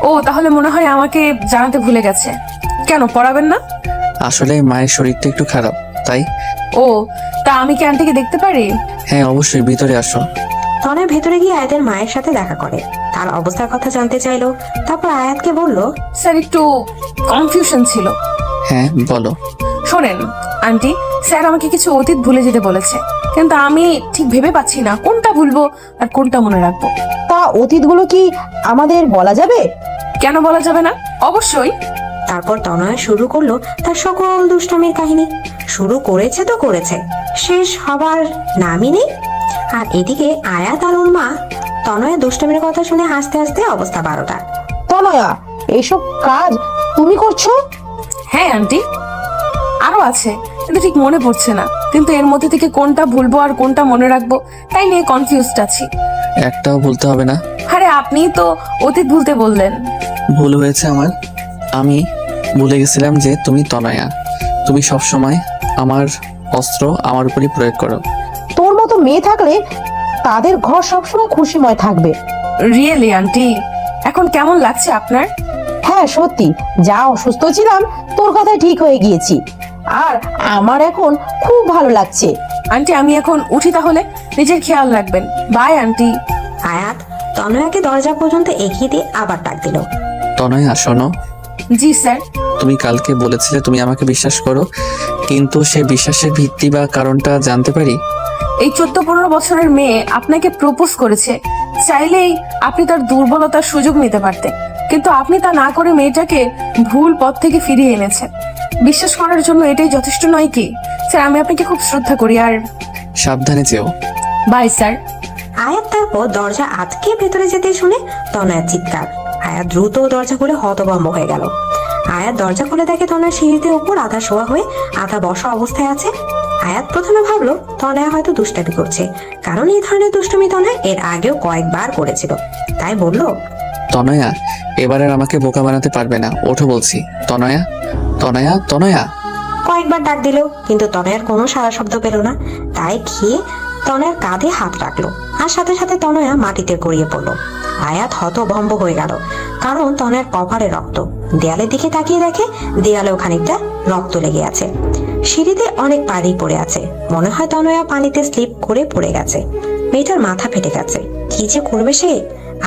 ও, তাহলে মনে হয় আমাকে জানাতে ভুলে গেছে। কেন পড়াবেন না? আসলে মায়ের শরীরটা একটু খারাপ, তাই। ও, তা আমি কি আন্টিকে দেখতে পারি? হ্যাঁ অবশ্যই, ভিতরে আসো। তনয় ভেতরে গিয়ে আয়াতের মায়ের সাথে দেখা করে, তার অবস্থার কথা জানতে চাইলো। তারপর আয়াতকে বলল, স্যার একটু কনফিউশন ছিল। হ্যাঁ বলো। শোনেন আন্টি, স্যার আমাকে কিছু অতীত ভুলে যেতে বলেছে, কিন্তু আমি ঠিক ভেবে পাচ্ছি না কোনটা ভুলবো আর কোনটা মনে রাখবো। তা অতীতগুলো কি আমাদের বলা যাবে? কেন বলা যাবে না? অবশ্যই। তারপর তনয় শুরু করলো তার সকল দুষ্টামির কাহিনী। শুরু করেছে তো করেছে, শেষ হবার নামই নেই। আর এদিকে আয়াত আর ওর মা তনয়ের দুষ্টামির কথা শুনে হাসতে হাসতে অবস্থা 12টা। তনয়া, এইসব কাজ তুমি করছো? হ্যাঁ আন্টি, আরো আছে কিন্তু ঠিক মনে পড়ছে না। কিন্তু এর মধ্যে থেকে কোনটা ভুলবো আর কোনটা মনে রাখবো তাই নিয়ে কনফিউজড আছি। একটাও বলতে হবে না। আরে আপনি তো অতীত ভুলতে বললেন। ভুল হয়েছে আমার। আমি ভুলে গেছিলাম যে তুমি তনয়া। তুমি সব সময় আমার অস্ত্র আমার উপরই প্রয়োগ করো। তোর মতো মেয়ে থাকলে তাদের ঘর সবসময় খুশিময় থাকবে। রিয়েলি আন্টি, এখন কেমন লাগছে আপনার? হ্যাঁ সত্যি, যা অসুস্থ ছিলাম তোর কথায় ঠিক হয়ে গিয়েছি, আর আমার এখন খুব ভালো লাগছে। আন্টি আমি এখন উঠি তাহলে, নিজের খেয়াল রাখবেন। By aunty. আয়াত তনয়াকে দরজা পর্যন্ত এগিয়ে দিয়ে আবার ডাক দিল। তনয়া শোনো, জি স্যার। তুমি কালকে বলেছিলে তুমি আমাকে বিশ্বাস করো, কিন্তু সে বিশ্বাসের ভিত্তি বা কারণটা জানতে পারি? এই 14-15 বছরের মেয়ে আপনাকে প্রপোজ করেছে, চাইলেই আপনি তার দুর্বলতার সুযোগ নিতে পারতেন, কিন্তু আপনি তা না করে মেয়েটাকে ভুল পথ থেকে ফিরিয়ে এনেছেন। বিশ্বাস করার জন্য এটাই যথেষ্ট নয় কি? স্যার আমি আপনাকে খুব শ্রদ্ধা করি। আর সাবধানে যেও। Bye sir. আয়াত তারপর দরজা আটকে ভেতরে যেতে শুনে তনয়ার চিৎকার। আয়াত দ্রুত দরজা খুলে হতভম্ব হয়ে গেল। আয়াত দরজা খুলে দেখে তনয় সিঁড়িতে উপর আধা শোয়া হয়ে আধা বসা অবস্থায় আছে। আয়াত প্রথমে ভাবলো তনয়া হয়তো দুষ্টামি করছে, কারণ এই ধরনের দুষ্টুমি তনয় এর আগেও কয়েকবার করেছিল। তাই বলল, তনয়া এবার আর আমাকে বোকা বানাতে পারবে না, ওঠো বলছি। তনয়া, তনয়া, তনয়া। কয়েকবার ডাক দিল কিন্তু তনয়ার কোনো সাড়া শব্দ পেল না। তাই গিয়ে তনয়ার কাঁধে হাত রাখলো, আর সাথে সাথে তনয়া মাটিতে গড়িয়ে পড়লো। আয়াত হতভম্ব হয়ে গেল, কারণ তনয়ার কপালে রক্ত। দেয়ালের দিকে তাকিয়ে দেখে দেয়ালেও খানিকটা রক্ত লেগে আছে। সিঁড়িতে অনেক পানি পড়ে আছে, মনে হয় তনয়া পানিতে স্লিপ করে পড়ে গেছে। মেয়েটার মাথা ফেটে গেছে, কি যে করবে সে।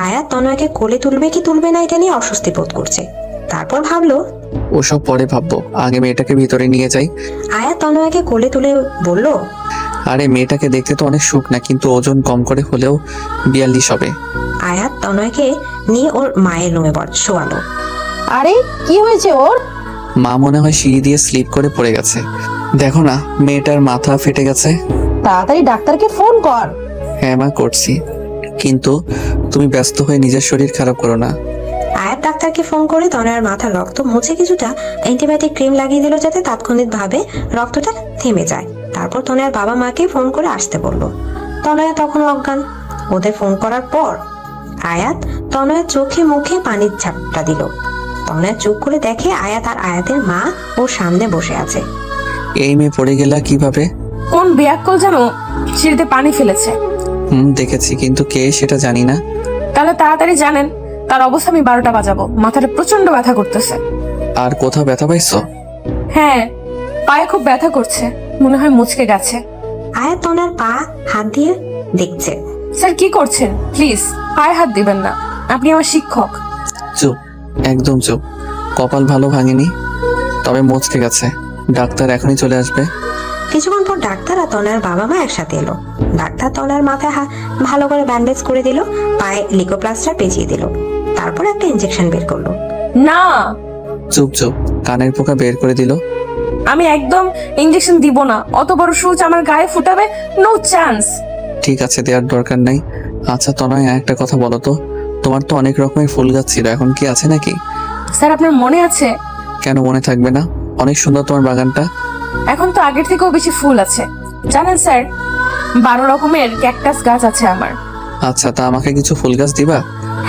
আয়াত তনয়াকে কোলে তুলবে কি তুলবে না এটা নিয়ে অস্বস্তি বোধ করছে। তারপর ভাবলো ওসব পরে ভাববো, আগে মেয়েটাকে ভিতরে নিয়ে যাই। আয়াত তনয়াকে কোলে তুলে বলল, আরে মেয়েটাকে দেখতে তো অনেক শুকনা, কিন্তু ওজন কম করে হলেও 42 হবে। আয়াত তনয়কে নিয়ে ওর মায়ের রুমে শোয়ালো। আরে কি হয়েছে ওর? মা মনে হয় সিঁড়ি দিয়ে স্লিপ করে পড়ে গেছে। দেখো না মেয়েটার মাথা ফেটে গেছে। তাড়াতাড়ি ডাক্তারকে ফোন কর। হ্যাঁ মা করছি, কিন্তু তুমি ব্যস্ত হয়ে নিজের শরীর খারাপ করো না। আয়াত ডাক্তারকে ফোন করে তনয়ার মাথার রক্ত মুছে কিছুটা অ্যান্টিবায়োটিক ক্রিম লাগিয়ে দিল, যাতে তাৎক্ষণিকভাবে রক্তটা থেমে যায়। তারপর তনয়ার বাবা মাকে ফোন করে আসতে বলল। তনয়া তখন অজ্ঞান। ওদের ফোন করার পর আয়াত তনয়ার চোখে মুখে পানির ঝাপটা দিল। তনয়া চোখ করে দেখে আয়াত আর আয়াতের মা ওর সামনে বসে আছে। এই মেয়ে পড়ে গেলা কিভাবে? কোন বেয়াক্কল যেন সিঁড়িতে পানি ফেলেছে। দেখেছি, কিন্তু কে সেটা জানি না। তাহলে তাড়াতাড়ি জানেন, তার অবস্থা আমি 12টা বাজাবো। মাথাটা প্রচন্ড ব্যথা করতেছে। আর কোথাও ব্যথা পাইছো? হ্যাঁ, পায়ে খুব ব্যথা করছে, মনে হয় মুচকে গেছে। আয়াত তনয়ার পা হাত দিয়ে দেখছে। স্যার কি করছেন? প্লিজ পায়ে হাত দিবেন না, আপনি আমার শিক্ষক। চুপ, একদম চুপ। কপাল ভালো ভাঙেনি, তবে মুচকে গেছে। ডাক্তার এখনই চলে আসবে। কিছুক্ষণ পর ডাক্তার আর তনয়ার বাবা মা একসাথে এলো। ডাক্তার তনয়ার মাথায় ভালো করে ব্যান্ডেজ করে দিল, পায়ে লিকোপ্লাস্টার পেঁচিয়ে দিল, তারপর একটা ইনজেকশন বের করলো। না, চুপ চুপ, কানের পোকা বের করে দিল। আমি একদম ইনজেকশন দিব না। অত বড় সূচ আমার গায়ে ফুটাবে, নো চান্স। ঠিক আছে, দেওয়ার দরকার নাই। আচ্ছা তনয়, একটা কথা বলো তো, তোমার তো অনেক রকমের ফুল গাছ ছিল, এখন কি আছে নাকি? স্যার আপনার মনে আছে? কেন মনে থাকবে না? অনেক সুন্দর তোমার বাগানটা। এখন তো আগের থেকেও বেশি ফুল আছে। জানেন স্যার, 12 রকমের ক্যাকটাস গাছ আছে আমার। আচ্ছা, তা আমাকে কিছু ফুল গাছ দিবা?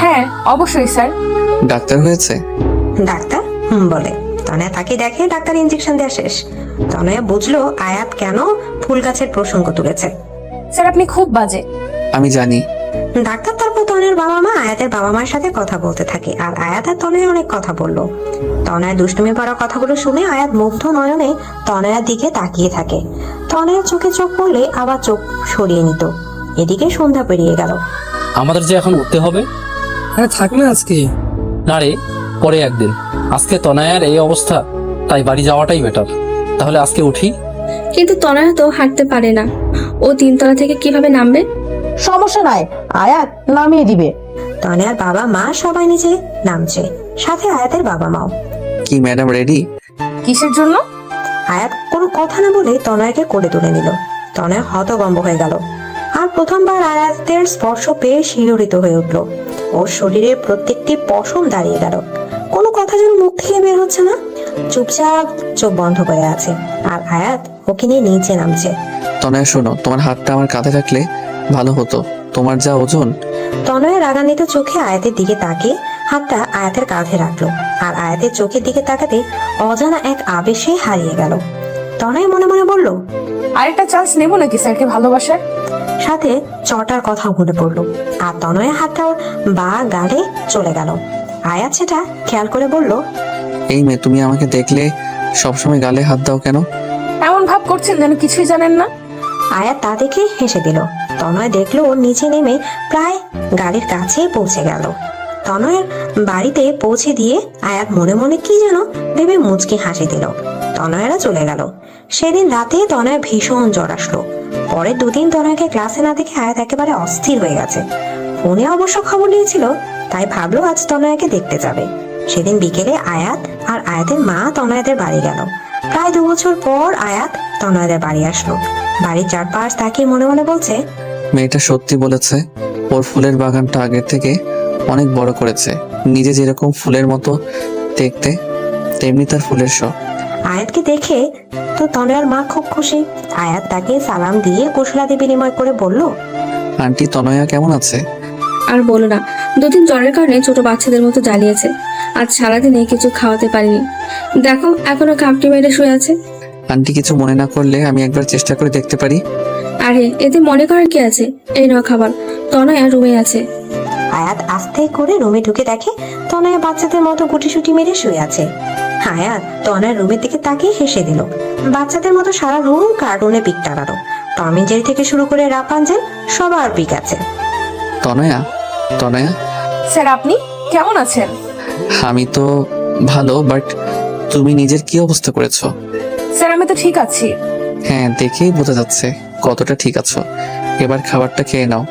হ্যাঁ অবশ্যই স্যার। ডাক্তার হয়েছে? ডাক্তার বলে। তনয়া তাকে দেখে ডাক্তার ইনজেকশন দেওয়া শেষ। তনয়া বুঝলো আয়াত কেন ফুল গাছের প্রসঙ্গ তুলেছে। স্যার আপনি খুব বাজে। আমি জানি। ডাক্তার তারপর তনয়ের বাবা মা আয়াতের বাবা মায়ের সাথে কথা বলতে থাকে, আর আয়াত আর তনয় অনেক কথা বললো। তনয়ের দুষ্টুমি পড়া কথাগুলো শুনে আয়াত মুগ্ধ নয়নে তনয়ার দিকে তাকিয়ে থাকে। তনয়ের চোখে চোখ পড়লে আবার চোখ সরিয়ে নিত। এদিকে সন্ধ্যা পেরিয়ে গেল। আমাদের যে এখন উঠতে হবে। আরে থাক না আজকে। না রে, পরে একদিন। আজকে তনয়ার এই অবস্থা, তাই বাড়ি যাওয়াটাই বেটার। তাহলে আজকে উঠি। কিন্তু তনয়া তো হাঁটতে পারে না, ও তিনতলা থেকে কিভাবে নামবে? সমস্যা নাই, আয়াত নামিয়ে দিবে। তনয়ার বাবা মা সবাই নিচে নামছে, সাথে আয়াতের বাবা মাও। কি ম্যাডাম রেডি? কিসের জন্য? আয়াত কোনো কথা না বলে তনয়কে কোলে তুলে নিল। তনয় হতভম্ব হয়ে গেল, আর প্রথমবার আয়াতের স্পর্শ পেয়ে শিহরিত হয়ে উঠল। ওর শরীরের প্রত্যেকটি পশম দাঁড়িয়ে গেল। কোনো কথা যেন মুখ থেকে বের হচ্ছে না, চুপচাপ চোখ বন্ধ করে আছে। আর আয়াত ওকে নিয়ে নিচে নামছে। তনয়া শোনো, তোমার হাতটা আমার কাঁধে রাখলে ভালো হতো। তোমার যা ওজন। তনয় রাগান্বিত চোখে আয়াতের দিকে তাকিয়ে হাতটা আয়াতের কাঁধে রাখলো, আর আয়াতের চোখের দিকে তাকাতে অজানা এক আবেশে হারিয়ে গেল। তনয় মনে মনে বলল, আরেকটা চান্স নেবো নাকি স্যারকে ভালোবাসার? সাথে চটার কথা মনে পড়লো, আর তনয়ের হাতটা ওর বা গালে চলে গেল। আয়াত সেটা খেয়াল করে বলল, এই মেয়ে, তুমি আমাকে দেখলে সবসময় গালে হাত দাও কেন? এমন ভাব করছেন যেন কিছুই জানেন না। আয়াত তা দেখে হেসে দিল। তনয় দেখলো ওর নিচে নেমে প্রায় গাড়ির কাছে পৌঁছে গেল। তনয়ের বাড়িতে পৌঁছে দিয়ে আয়াত মনে মনে কি যেন ভেবে মুচকি হাসি দিল। তনয়েরা চলে গেল। সেদিন রাতে তনয় ভীষণ জ্বর আসলো। পরের দুদিন তনয়কে ক্লাসে না দেখে আয়াত একেবারে অস্থির হয়ে গেছে। ফোনে অবশ্য খবর নিয়েছিল, তাই ভাবলো আজ তনয়কে দেখতে যাবে। সেদিন বিকেলে আয়াত আর আয়াতের মা তনয়দের বাড়ি গেল। প্রায় 2 বছর পর আয়াত তনয়দের বাড়ি আসলো। বাড়ির চারপাশ তাকিয়ে মনে মনে বলছে, মেয়েটা সত্যি বলেছে। ওর ফুলের বাগানটা আগের থেকে অনেক বড় করেছে। নিজে যেরকম ফুলের মতো দেখতে, তেমনি তার ফুলের শখ। আয়াতকে দেখে তো তনয়ার মা খুব খুশি। আয়াত তাকে সালাম দিয়ে কুশলাদি বিনিময় করে বলল, আন্টি, তনয়া কেমন আছে? আর বলো না, দুদিন জ্বরের কারণে ছোট বাচ্চাদের মতো জ্বালিয়েছে। আজ সারাদিনে কিছু খাওয়াতে পারিনি। দেখো এখনো কাপটি মেরে শুয়ে আছে। আন্টি কিছু মনে না করলে আমি একবার চেষ্টা করে দেখতে পারি? আরে এতে মনে করার কি আছে? এই নাও খাবার। তনয়া রুমে আছে। আয়াত আস্তে করে রুমে ঢুকে দেখে তনয়া বাচ্চাদের মতো গুটিসুটি মেরে শুয়ে আছে। আয়াত তনয়ার রুমের দিকে তাকিয়ে হেসে দিল। বাচ্চাদের মতো সারা রুম কার্টুনে পিক টানানো। টম এন্ড জেরি থেকে শুরু করে রাপানজেল সবার পিক আছে। তনয়া, তনয়া। স্যার আপনি কেমন আছেন? আমি তো ভালো, বাট তুমি নিজের কি অবস্থা করেছো? স্যার আমি তো ঠিক আছি। হ্যাঁ, দেখেই বোঝা যাচ্ছে কতটা ঠিক আছো। এবার খাবারটা খেয়ে নাও।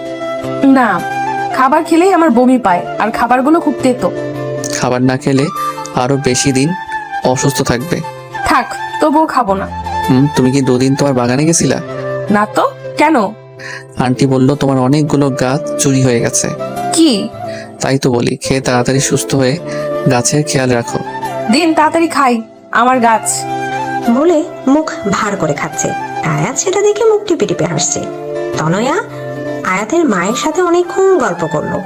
না, খাবার খেলেই আমার বমি পায়, আর খাবারগুলো খুব তেতো। খাবার না খেলে আরো বেশি দিন অসুস্থ থাকবে। থাক, তবুও খাবো না। তুমি কি 2 দিন তোমার বাগানে গেছিলা? না তো, কেন? আন্টি বলল তোমার অনেকগুলো গাছ চুরি হয়ে গেছে। কি? তাই তো বলি, খেয়ে তাড়াতাড়ি সুস্থ হয়ে গাছের খেয়াল রাখো। দিন তাড়াতাড়ি খাই, আমার গাছ। বলে মুখ ভার করে খাচ্ছে। আয়াত সেটা দেখে মুখ টিপে টিপে হাসছে। তনয়া আয়াতের মায়ের সাথে অনেকক্ষণ গল্প করলো।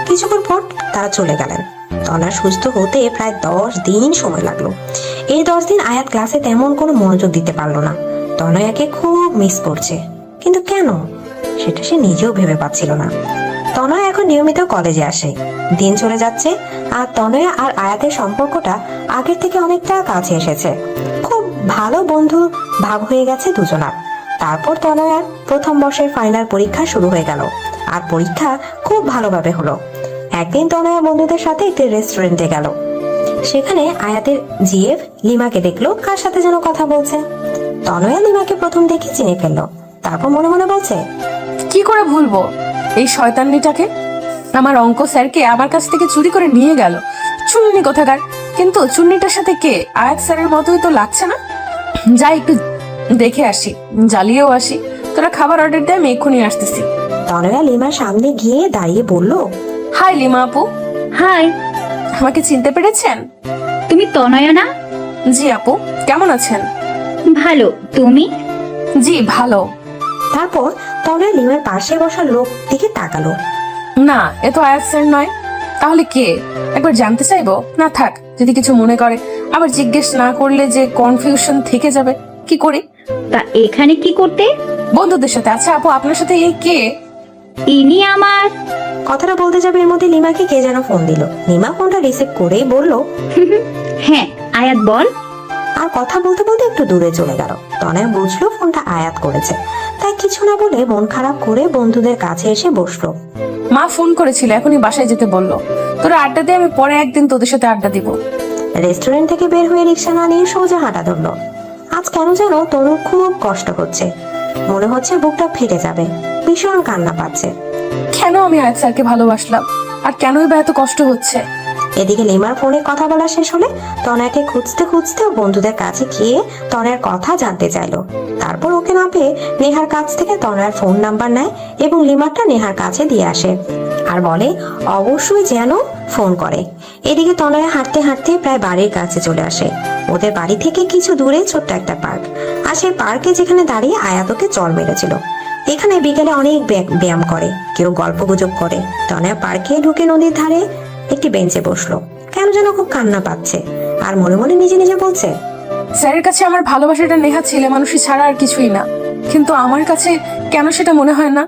কিছুক্ষণ পর তারা চলে গেলেন। তনয়া সুস্থ হতে প্রায় 10 দিন সময় লাগলো। এই 10 দিন আয়াত ক্লাসে তেমন কোনো মনোযোগ দিতে পারলো না। তনয়াকে খুব মিস করছে, কিন্তু কেন সেটা সে নিজেও ভেবে পাচ্ছিল না। তনয়া এখন নিয়মিত কলেজে আসে। দিন চলে যাচ্ছে, আর তনয়া আর আয়াতের সম্পর্কটা আগের থেকে অনেকটা কাছে এসেছে। খুব ভালো বন্ধু ভাব হয়ে গেছে দুজনার। তারপর তনয়ার প্রথম বর্ষের ফাইনাল পরীক্ষা শুরু হয়ে গেল, আর পরীক্ষা খুব ভালোভাবে হলো। একদিন তনয়া বন্ধুদের সাথে একটি রেস্টুরেন্টে গেল। সেখানে আয়াতের জিএফ লিমাকে দেখলো কার সাথে যেন কথা বলছে। তনয়া লিমাকে প্রথম দেখে চিনে ফেললো। তারপর মনে মনে বলছে, কি করে ভুলবো এই শয়তাননিটাকে? আমার অঙ্ক স্যারকে আমার কাছ থেকে চুরি করে নিয়ে গেল। চুন্নি কোথাকার। কিন্তু চুন্নিটার সাথে কে? আয়াত স্যারের মতোই তো লাগছে না। যাই একটু দেখে আসি, জ্বালিয়েও আসি। তোরা খাবার অর্ডার দে, আমি এক্ষুনি আসতেছি। তনয়া লিমার সামনে গিয়ে দাঁড়িয়ে বলল, হাই লিমা আপু। হাই, আমাকে চিনতে পেরেছেন? তুমি তনয়া না? জি আপু, কেমন আছেন? ভালো, তুমি? জি ভালো। তারপর তনয়া লিমার পাশে বসা লোক দিকে তাকালো। না, এ তো আয়াত স্যার নয়। তাহলে কে? একবার জানতে চাইবো? না থাক, যদি কিছু মনে করে, আবার জিজ্ঞেস না করলে যে কনফিউশন থেকে যাবে। কি করি? তা এখানে কি করতে? বন্ধুদের সাথে। আচ্ছা আপু, আপনার সাথে এই কে? ইনি আমার কথাটা বলতে যাবে এর মধ্যে লিমাকে কে যেন ফোন দিল। লিমা ফোনটা রিসিভ করেই বলল, হ্যাঁ আয়াত বল। আর কথা বলতে বলতে একটু দূরে চলে গেল। তনয়া বুঝলো ফোনটা আয়াত করেছে, তাই কিছু না বলে মন খারাপ করে বন্ধুদের কাছে এসে বসলো। মা ফোন করেছিল, এখনই বাসায় যেতে বললো। তোরা আড্ডা দিয়ে, আমি পরে একদিন তোদের সাথে আড্ডা দিব। রেস্টুরেন্ট থেকে বের হয়ে রিক্সা না নিয়ে সোজা হাঁটা ধরলো। আজ কেন যেন তনুর খুব কষ্ট হচ্ছে, মনে হচ্ছে বুকটা ফেটে যাবে, ভীষণ কান্না পাচ্ছে। কেন আমি আয়াত স্যারকে ভালোবাসলাম, আর কেনই বা এত কষ্ট হচ্ছে? এদিকে লিমার ফোনে কথা বলা শেষ হলে তনয়াকে খুঁজতে খুঁজতে বন্ধুদের কাছে গিয়ে তনয়ার কথা জানতে চাইলো। তারপর ওকে না পেয়ে নেহার কাছ থেকে তনয়ার ফোন নাম্বার নেয় এবং লিমারটা নেহার কাছে দিয়ে আসে আর বলে অবশ্যই যেন ফোন করে। এদিকে তনয়া হাঁটতে হাঁটতে প্রায় বাড়ির কাছে চলে আসে। ওদের বাড়ি থেকে কিছু দূরে ছোট্ট একটা পার্ক, আর সেই পার্কে যেখানে দাঁড়িয়ে আয়াতকে চড় মেরেছিল। এখানে বিকেলে অনেক ব্যায়াম করে, কেউ গল্প গুজব করে। তনয়া পার্কে ঢুকে নদীর ধারে একটি বেঞ্চে বসলো। কেন যেন খুব কান্না পাচ্ছে আর মনে মনে নিজে নিজে বলছে, স্যারের কাছে আমার ভালোবাসাটা নেহা ছেলে মানুষই ছাড়া আর কিছুই না, কিন্তু আমার কাছে কেন সেটা মনে হয় না?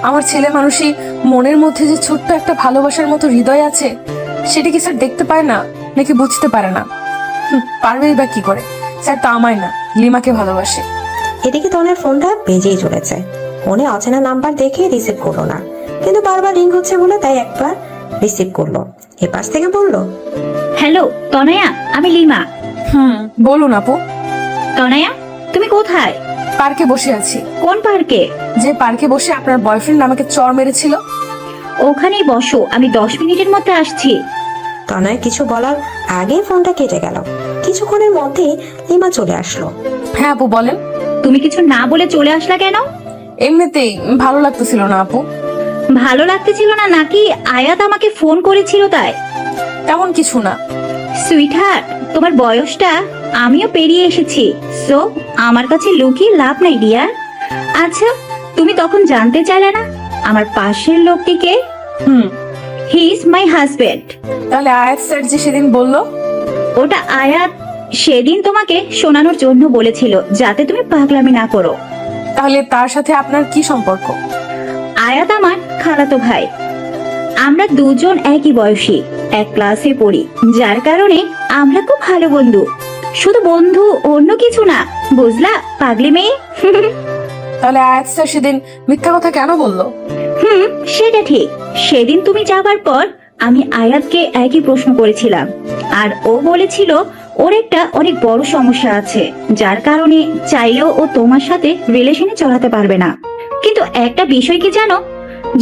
আমার ছেলে মানুষই মনের মধ্যে যে ছোট্ট একটা ভালোবাসার মতো হৃদয় আছে, সেটা কি স্যার দেখতে পায় না নাকি বুঝতে পারে না? পারবেই বা কি করে? স্যার তো আমায় না, লিমাকে ভালোবাসে। এদিকে তনের ফোনটা বেজেই চলেছে। ফোনে অচেনা নাম্বার দেখে রিসিভ করলো না, কিন্তু বারবার রিং হচ্ছে বলে তাই একবার রিসিভ করলো। এপাশ থেকে বলল, হ্যালো তনয়া, আমি লিমা। বলুন আপু। তনয়া তুমি কোথায়? পার্কে বসে আছি। কোন পার্কে? যে পার্কে বসে আপনার বয়ফ্রেন্ড আমাকে চড় মেরেছিল। ওখানেই বসো, আমি 10 মিনিটের মধ্যে আসছি। তনয় কিছু বলার আগে ফোনটা কেটে গেল। কিছুক্ষণের মধ্যে লিমা চলে আসলো। হ্যাঁ আপু বলেন। তুমি কিছু না বলে চলে আসলা কেন? এমনিতেই ভালো লাগতেছিল না আপু। ভালো লাগতেছিল না নাকি আয়াত আমাকে ফোন করেছিল তাই? তেমন কিছু না। সুইটহার্ট, তোমার বয়সটা আমিও পেরিয়ে এসেছি, সো আমার কাছে লুকিয়ে লাভ নাই ডিয়ার। আচ্ছা, তুমি তখন জানতে চাইলে না আমার পাশের লোকটিকে? He is my husband. তাহলে আয়াত স্যার যে সেদিন বললো, ওটা আয়াত সেদিন তোমাকে শোনানোর জন্য বলেছিল, যাতে তুমি পাগলামি না করো। তাহলে তার সাথে আপনার কি সম্পর্ক? আয়াত আমার খালাতো ভাই। আমরা দুজন একই বয়সী, এক ক্লাসে পড়ি, যার কারণে আমরা খুব ভালো বন্ধু। শুধু বন্ধু, অন্য কিছু না, বুঝলা পাগলি মেয়ে? তাহলে আয়াত স্যার সেদিন মিথ্যা কথা কেন বললো? সেটা ঠিক। সেদিন তুমি যাবার পর আমি আয়াতকে একই প্রশ্ন করেছিলাম, আর ও বলেছিল ওর একটা অনেক বড় সমস্যা আছে, যার কারণে চাইলেও ও তোমার সাথে রিলেশনে চলাতে পারবে না। কিন্তু একটা বিষয় কি জানো,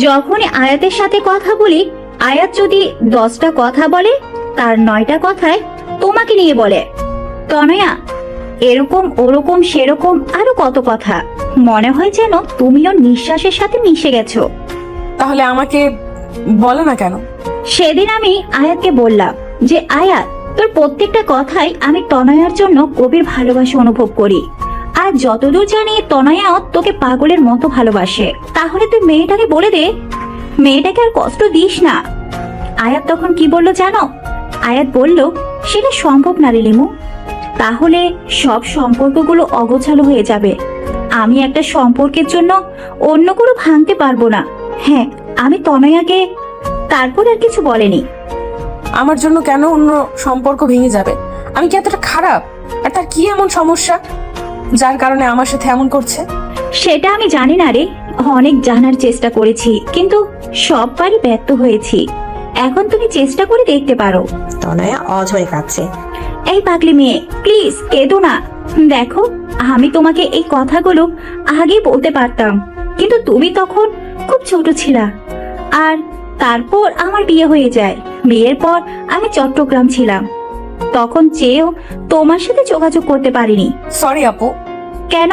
যখনই আয়াতের সাথে কথা বলি, আয়াত যদি 10টা কথা বলে, তার 9টা কথায় তোমাকে নিয়ে বলে। তনয়া, এরকম ওরকম সেরকম আরো কত কথা, মনে হয় যেন তুমিও নিঃশ্বাসের সাথে মিশে গেছো। তাহলে আমাকে বলে না কেন? সেদিন আমি আয়াতকে বললাম যে আয়াত, তোর প্রত্যেকটা কথাই আমি তনয়ার জন্য গভীর ভালোবাসা অনুভব করি, আর যতদূর জানি তনয়াও তোকে পাগলের মতো ভালোবাসে। তাহলে তুই মেয়েটাকে বলে দে, মেয়েটাকে আর কষ্ট দিস না। আয়াত তখন কি বললো জানো? আয়াত বলল, সেটা সম্ভব না রে লিমু, তাহলে সব সম্পর্কগুলো অগোছালো হয়ে যাবে। আমি একটা সম্পর্কের জন্য অন্য কোনো ভাঙতে পারবো না। হ্যাঁ, আমি তনয়াকে। তারপর আর কিছু বলেনি। আমার জন্য কেন অন্য সম্পর্ক ভেঙে যাবে? আমি কি এতটা খারাপ? আর তার কি এমন সমস্যা যার কারণে আমার সাথে এমন করছে? সেটা আমি জানি না রে, অনেক জানার চেষ্টা করেছি, কিন্তু সববারই ব্যর্থ হয়েছি। এখন তুমি চেষ্টা করে দেখতে পারো। তনয়া অঝরে কাঁদছে। এই পাগলি মেয়ে, প্লিজ কেঁদো না। দেখো, আমি তোমাকে এই কথাগুলো আগে বলতে পারতাম, কিন্তু তুমি তখন খুব ছোট ছিলা। আর তারপর আমার বিয়ে হয়ে যায়। বিয়ের পর আমি চট্টগ্রাম ছিলাম, তখন চেয়েও তোমার সাথে যোগাযোগ করতে পারিনি। সরি আপু। কেন?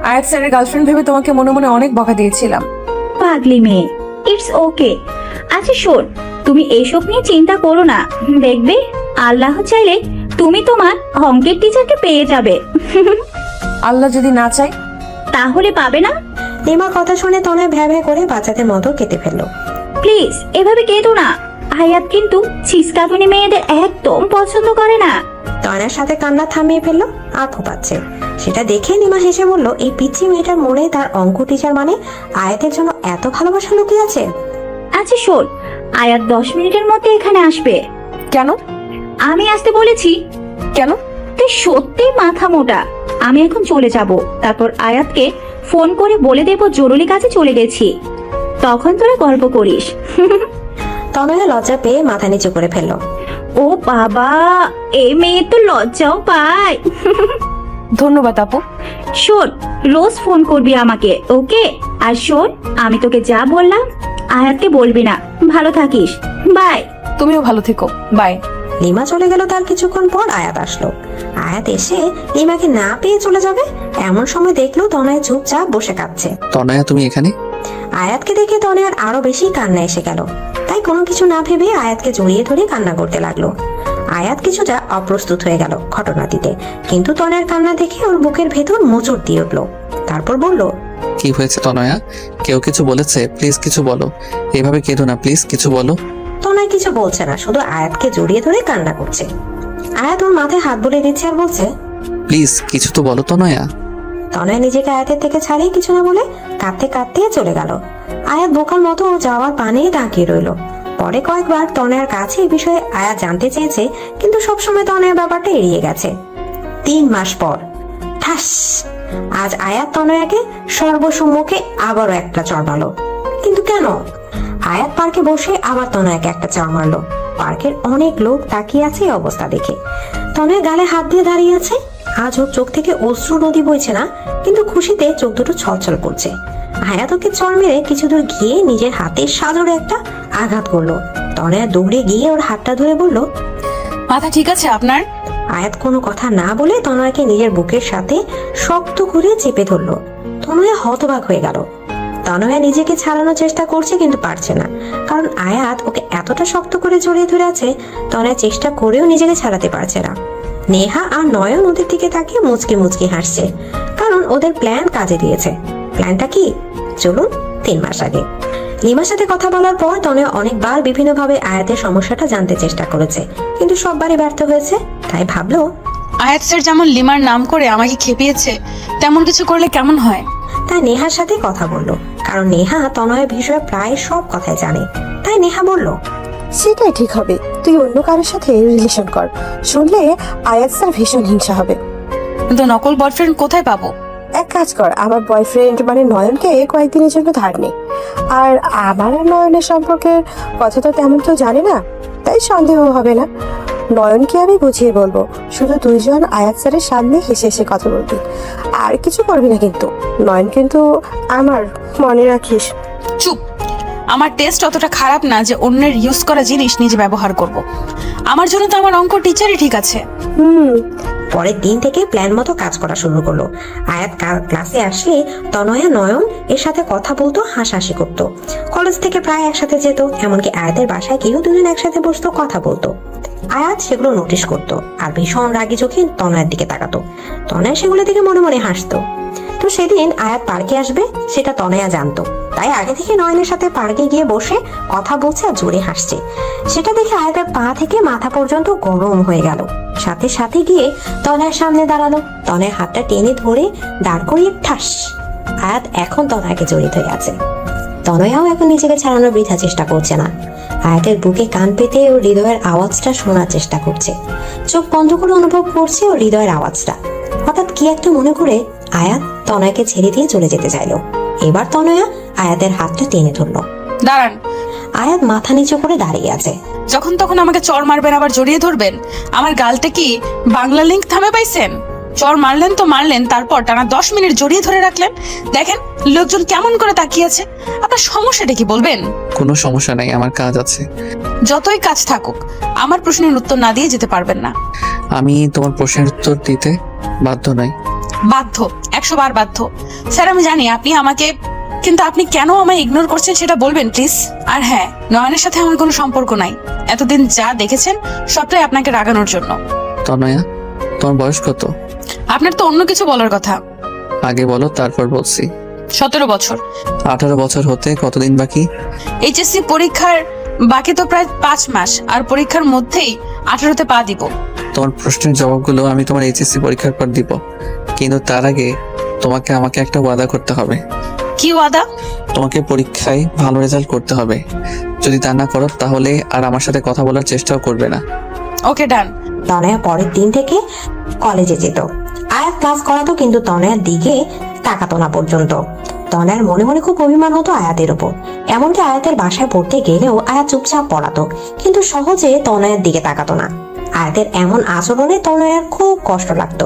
আয়াত স্যারের গার্লফ্রেন্ড ভেবে তোমাকে মনে মনে অনেক বকা দিয়েছিলাম। পাগলি মেয়ে, ইটস ওকে। আচ্ছা শোন, তুমি এইসব নিয়ে চিন্তা করো না। দেখবে আল্লাহ চাইলে তুমি তোমার অঙ্কের টিচারকে পেয়ে যাবে। আল্লাহ যদি না চায়? তাহলে পাবে না। লিমা কথা শুনে তনয় ভ্যা ভ্যা করে বাচ্চাদের মতো কেটে ফেললো। প্লিজ এভাবে কেঁদো না। আয়াত কিন্তু ছিসকাতুনি মেয়েদের একদম পছন্দ করে না। তনয়ার সাথে কান্না থামিয়ে ফেললো আর ফোপাচ্ছে। সেটা দেখে লিমা হেসে বলল, এই পিচ্ছি মেয়েটার মনে তার অঙ্ক টিচার মানে আয়াতের জন্য এত ভালোবাসা লুকিয়ে আছে। আচ্ছা শোন, আয়াত 10 মিনিটের মধ্যে এখানে আসবে। কেন? আমি আসতে বলেছি। কেন? তুই সত্যি মাথা মোটা। আমি এখন চলে যাব, তারপর আয়াতকে ফোন করে বলে দেব জরুরি কাজে চলে গেছি, তখন তোরা গল্প করিস। তনয়া লজ্জা পেয়ে মাথা নিচু করে ফেললো। ও বাবা, এই মেয়ে তো লজ্জাও পায়। ধন্যবাদ আপু। শোন, রোজ ফোন করবি আমাকে, ওকে? আর শোন, আমি তোকে যা বললাম আয়াতকে বলবি না। ভালো থাকিস, বাই। তুমিও ভালো থেকো, বাই। লিমা চলে গেল। তার কিছুক্ষণ পর আয়াত আসলো। আয়াত এসে লিমাকে না পেয়ে চলে যাবে এমন সময় দেখলো তনয়া চুপচাপ বসে কাঁদছে। তনয়া তুমি এখানে? আয়াতকে দেখে তনয়ার আরো বেশি কান্না এসে গেল। তাই কোনো কিছু না ভেবে আয়াতকে জড়িয়ে ধরে কান্না করতে লাগলো। আয়াত কিছুটা অপ্রস্তুত হয়ে গেল ঘটনাটিতে, কিন্তু তনয়ার কান্না দেখে ওর বুকের ভেতর মোচড় দিয়ে উঠলো। তারপর বলল, কি হয়েছে তনয়া? কেউ কিছু বলেছে? প্লিজ কিছু বলো, এভাবে কেঁদো না, প্লিজ কিছু বলো। তনয় কিছু বলছে না, শুধু আয়াতকে জড়িয়ে ধরে কান্না করছে। আয়াত ওর মাথায় হাত বুলিয়ে দিচ্ছে আর বলছে, প্লিজ কিছু তো বলো তনয়া। তনয় নিজেকে আয়াতের থেকে ছাড়িয়ে কিছু না বলে কাঁদতে কাঁদতে চলে গেল। আয়াত বোকার মতো ও যাওয়ার পানে তাকিয়ে রইল। পরে কয়েকবার তনয়ার কাছে এই বিষয়ে আয়াত জানতে চেয়েছে, কিন্তু সবসময় তনয়ার ব্যাপারটা এড়িয়ে গেছে। 3 মাস পর ঠাস, আজ আয়াত তনয়াকে সর্বসম্মুখে আবারও একটা চড় মারলো। কিন্তু কেন? আয়াত পার্কে বসে আবার তনয়াকে একটা চড় মারলো। পার্কের অনেক লোক তাকিয়ে আছে এই অবস্থা দেখে। তনয়া গালে হাত দিয়ে দাঁড়িয়ে আছে। আজ ওর চোখ থেকে অশ্রু নদী বইছে না, কিন্তু খুশিতে চোখ দুটো ছলছল করছে। আয়াত ওকে চড় মেরে কিছু দূর গিয়ে নিজের হাতের সাজরে একটা আঘাত করলো। তনয়া দৌড়ে গিয়ে ওর হাতটা ধরে বলল, মাথা ঠিক আছে আপনার? আয়াত কোনো কথা না বলে তনয়াকে নিজের বুকের সাথে শক্ত করে চেপে ধরলো। তনয়া হতবাক হয়ে গেল। তনয়া নিজেকে ছাড়ানোর চেষ্টা করছে কিন্তু পারছে না, কারণ আয়াত ওকে এতটা শক্ত করে জড়িয়ে ধরে আছে। তনয়া চেষ্টা করেও নিজেকে ছাড়াতে পারছে না। নেহা আর নয়ন ওদের দিকে তাকিয়ে মুচকি মুচকি হাসছে, কারণ ওদের প্ল্যান কাজে দিয়েছে। প্ল্যানটা কি? চলুন 3 মাস আগে। লিমার সাথে কথা বলার পর তনয়া অনেকবার বিভিন্নভাবে আয়াতের সমস্যাটা জানতে চেষ্টা করেছে, কিন্তু সববারই ব্যর্থ হয়েছে। তাই ভাবলো, আয়াত স্যার যেমন লিমার নাম করে আমাকে খেপিয়েছে, তেমন কিছু করলে কেমন হয়? তাই নেহার সাথে কথা বললো, কারণ নেহা তনয়ের বিষয়ে প্রায় সব কথাই জানে। তাই নেহা বলল, সেটাই ঠিক হবে, তুই অন্য কারোর সাথে রিলেশন কর, শুনলে আয়াত স্যার ভীষণ হিংসা হবে। কিন্তু নকল বয়ফ্রেন্ড কোথায় পাবো? এক কাজ কর, আমার বয়ফ্রেন্ড মানে নয়নকে কয়েকদিনের জন্য ধার নে। আর আমার আর নয়নের সম্পর্কের কথা তো তেমন কেউ জানে না, তাই সন্দেহ হবে না। নয়নকে আমি বুঝিয়ে বলবো, শুধু দুইজন আয়াত স্যারের সামনে হেসে হেসে কথা বলবি, আর কিছু করবি না। কিন্তু নয়ন কিন্তু আমার, মনে রাখিস। চুপ। আমার টেস্ট অতটা খারাপ না যে অন্যের ইউজ করা জিনিস নিজে ব্যবহার করব। আমার জন্য তো আমার অঙ্ক টিচারই ঠিক আছে। পরের দিন থেকে প্ল্যান মতো কাজ করা শুরু করলো। আয়াত ক্লাসে আসলে তনয়া নয়ন এর সাথে কথা বলতো, হাসাহাসি করতো। কলেজ থেকে প্রায় একসাথে যেত, এমনকি আয়াতের বাসায় গিয়েও দুজন একসাথে বসতো, কথা বলতো। আয়াত সেগুলো নোটিশ করতো আর ভীষণ রাগি চোখে তনয়ার দিকে তাকাতো। তনয়া সেগুলো থেকে মনে মনে হাসতো। তো সেদিন আয়াত পার্কে আসবে সেটা তনয়া জানতো, তাই আগে থেকে নয়নের সাথে পার্কে গিয়ে বসে কথা বলছে আর জোরে হাসছে। সেটা দেখে আয়াতের পা থেকে মাথা পর্যন্ত গরম হয়ে গেল। সাথে সাথে গিয়ে তনয়ার সামনে দাঁড়ালো। তনয়ার হাতটা টেনে ধরে দাঁড় করিয়ে ঠাস। আয়াত এখন তনয়াকে জড়িত হয়ে আছে। তনয়াও এখন নিজেকে ছাড়ানোর বৃথা চেষ্টা করছে না। আয়াতের বুকে কান পেতে ও হৃদয়ের আওয়াজটা শোনার চেষ্টা করছে। চোখ বন্ধ করে অনুভব করছে ও হৃদয়ের আওয়াজটা। হঠাৎ কি একটা মনে করে আয়াত তনয়াকে ছেড়ে দিয়ে চলে যেতে চাইলো। এবার তনয়া আয়াতের হাতটা টেনে ধরলো। দাঁড়ান। আয়াত মাথা নিচু করে দাঁড়িয়ে আছে। যখন তখন আমাকে চড় মারবেন, আবার জড়িয়ে ধরবেন। আমার গালটা কি বাংলা লিংক থামে পাইছেন? চড় মারলেন তো মারলেন, তারপর টানা 10 মিনিট জড়িয়ে ধরে রাখলেন। দেখেন লোকজন কেমন করে তাকিয়ে আছে। আপনার সমস্যাটা কি বলবেন? কোনো সমস্যা নাই, আমার কাজ আছে। যতই কাজ থাকুক, আমার প্রশ্নের উত্তর না দিয়ে যেতে পারবেন না। আমি তোমার প্রশ্নের উত্তর দিতে বাধ্য নই। বাধ্য, 100 বার বাধ্য। স্যার আমি জানি আপনি আমাকে, কিন্তু আপনি কেন আমায় ইগনোর করছেন সেটা বলবেন প্লিজ। আর হ্যাঁ, নয়নের সাথে আমার কোনো সম্পর্ক নাই। এতদিন যা দেখেছেন সবটাই আপনাকে রাগানোর জন্য। তনয়া, তোমার বয়স কত? আপনার তো অন্য কিছু বলার কথা। আগে বলো, তারপর বলছি। 17 বছর। 18 বছর হতে কতদিন বাকি? এইচএসসি পরীক্ষার বাকি তো প্রায় 5 মাস, আর পরীক্ষার মধ্যেই 18তে পা দিব। তোমার প্রশ্নের জবাবগুলো আমি তোমার এইচএসসি পরীক্ষার পর দিব, কিন্তু তার আগে তোমাকে আমাকে একটা ওয়াদা করতে হবে। কি ওয়াদা? তোমাকে পরীক্ষায় ভালো রেজাল্ট করতে হবে। যদি তা না করো তাহলে আর আমার সাথে কথা বলার চেষ্টাও করবে না। ওকে, ডান। তনয়া পরের দিন থেকে কলেজে যেত। আয়াত ক্লাস করাতো কিন্তু তনয়ার দিকে তাকাতো না পর্যন্ত। তনয়ার মনে মনে খুব অভিমান হতো আয়াতের উপর। এমনকি আয়াতের বাসায় পড়তে গেলেও আয়াত চুপচাপ পড়াতো, কিন্তু সহজে তনয়ার দিকে তাকাতো না। আয়াতের এমন আচরণে তনয়ার খুব কষ্ট লাগতো।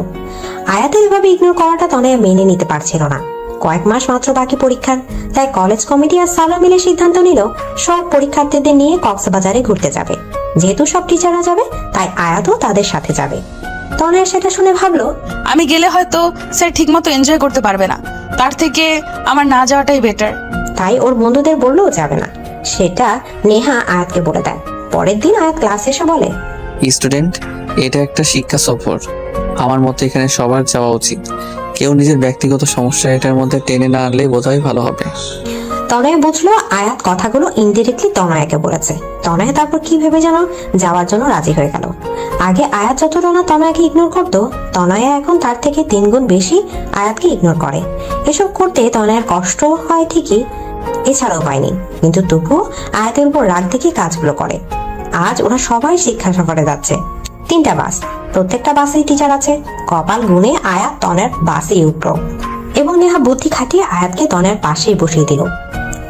আয়াতের এভাবে ইগনোর করাটা তনয়া মেনে নিতে পারছিল না। কয়েক মাস মাত্র বাকি পরীক্ষার, তাই কলেজ কমিটি আর সালা মিলে সিদ্ধান্ত নিল সব পরীক্ষার্থীদের নিয়ে কক্সবাজারে ঘুরতে যাবে। যেহেতু সব টিচাররা যাবে তাই আয়াতও তাদের সাথে যাবে। তনয়া সেটা শুনে ভাবলো, আমি গেলে হয়তো স্যার ঠিকমতো এনজয় করতে পারবে না, তার থেকে আমার না যাওয়াটাই বেটার। তাই ওর বন্ধুদের বললেও যাবে না। সেটা নেহা আয়াতকে বলে দেয়। পরের দিন আয়াত ক্লাসে এসে বলে, স্টুডেন্ট, এটা একটা শিক্ষা সফর। আমার মতে এখানে সবার যাওয়া উচিত। কেউ নিজের ব্যক্তিগত সমস্যা এটার মধ্যে টেনে না আনলে বোধহয় ভালো হবে। তনয়া বুঝলো আয়াত কথাগুলো ইনডিরেক্টলি তনয়াকে বলেছে। তনয়া তারপর কি ভেবে যেন যাওয়ার জন্য রাজি হয়ে গেল। আগে আয়াত যতটা না তনয়াকে ইগনোর করতো, তনয়া এখন তার থেকে 3 গুণ বেশি আয়াতকে ইগনোর করে। এসব করতে তনয়ার কষ্ট হয় ঠিকই, এছাড়াও হয়নি, কিন্তু তবুও আয়াতের উপর রাগ দেখে কাজগুলো করে। আজ ওরা সবাই শিক্ষা সফরে যাচ্ছে। 3টা বাস, প্রত্যেকটা বাসেই টিচার আছে। কপাল গুনে আয়াত তনয়ার বাসেই উঠল এবং নেহা বুদ্ধি খাটিয়ে আয়াতকে তনয়ার পাশেই বসিয়ে দিল।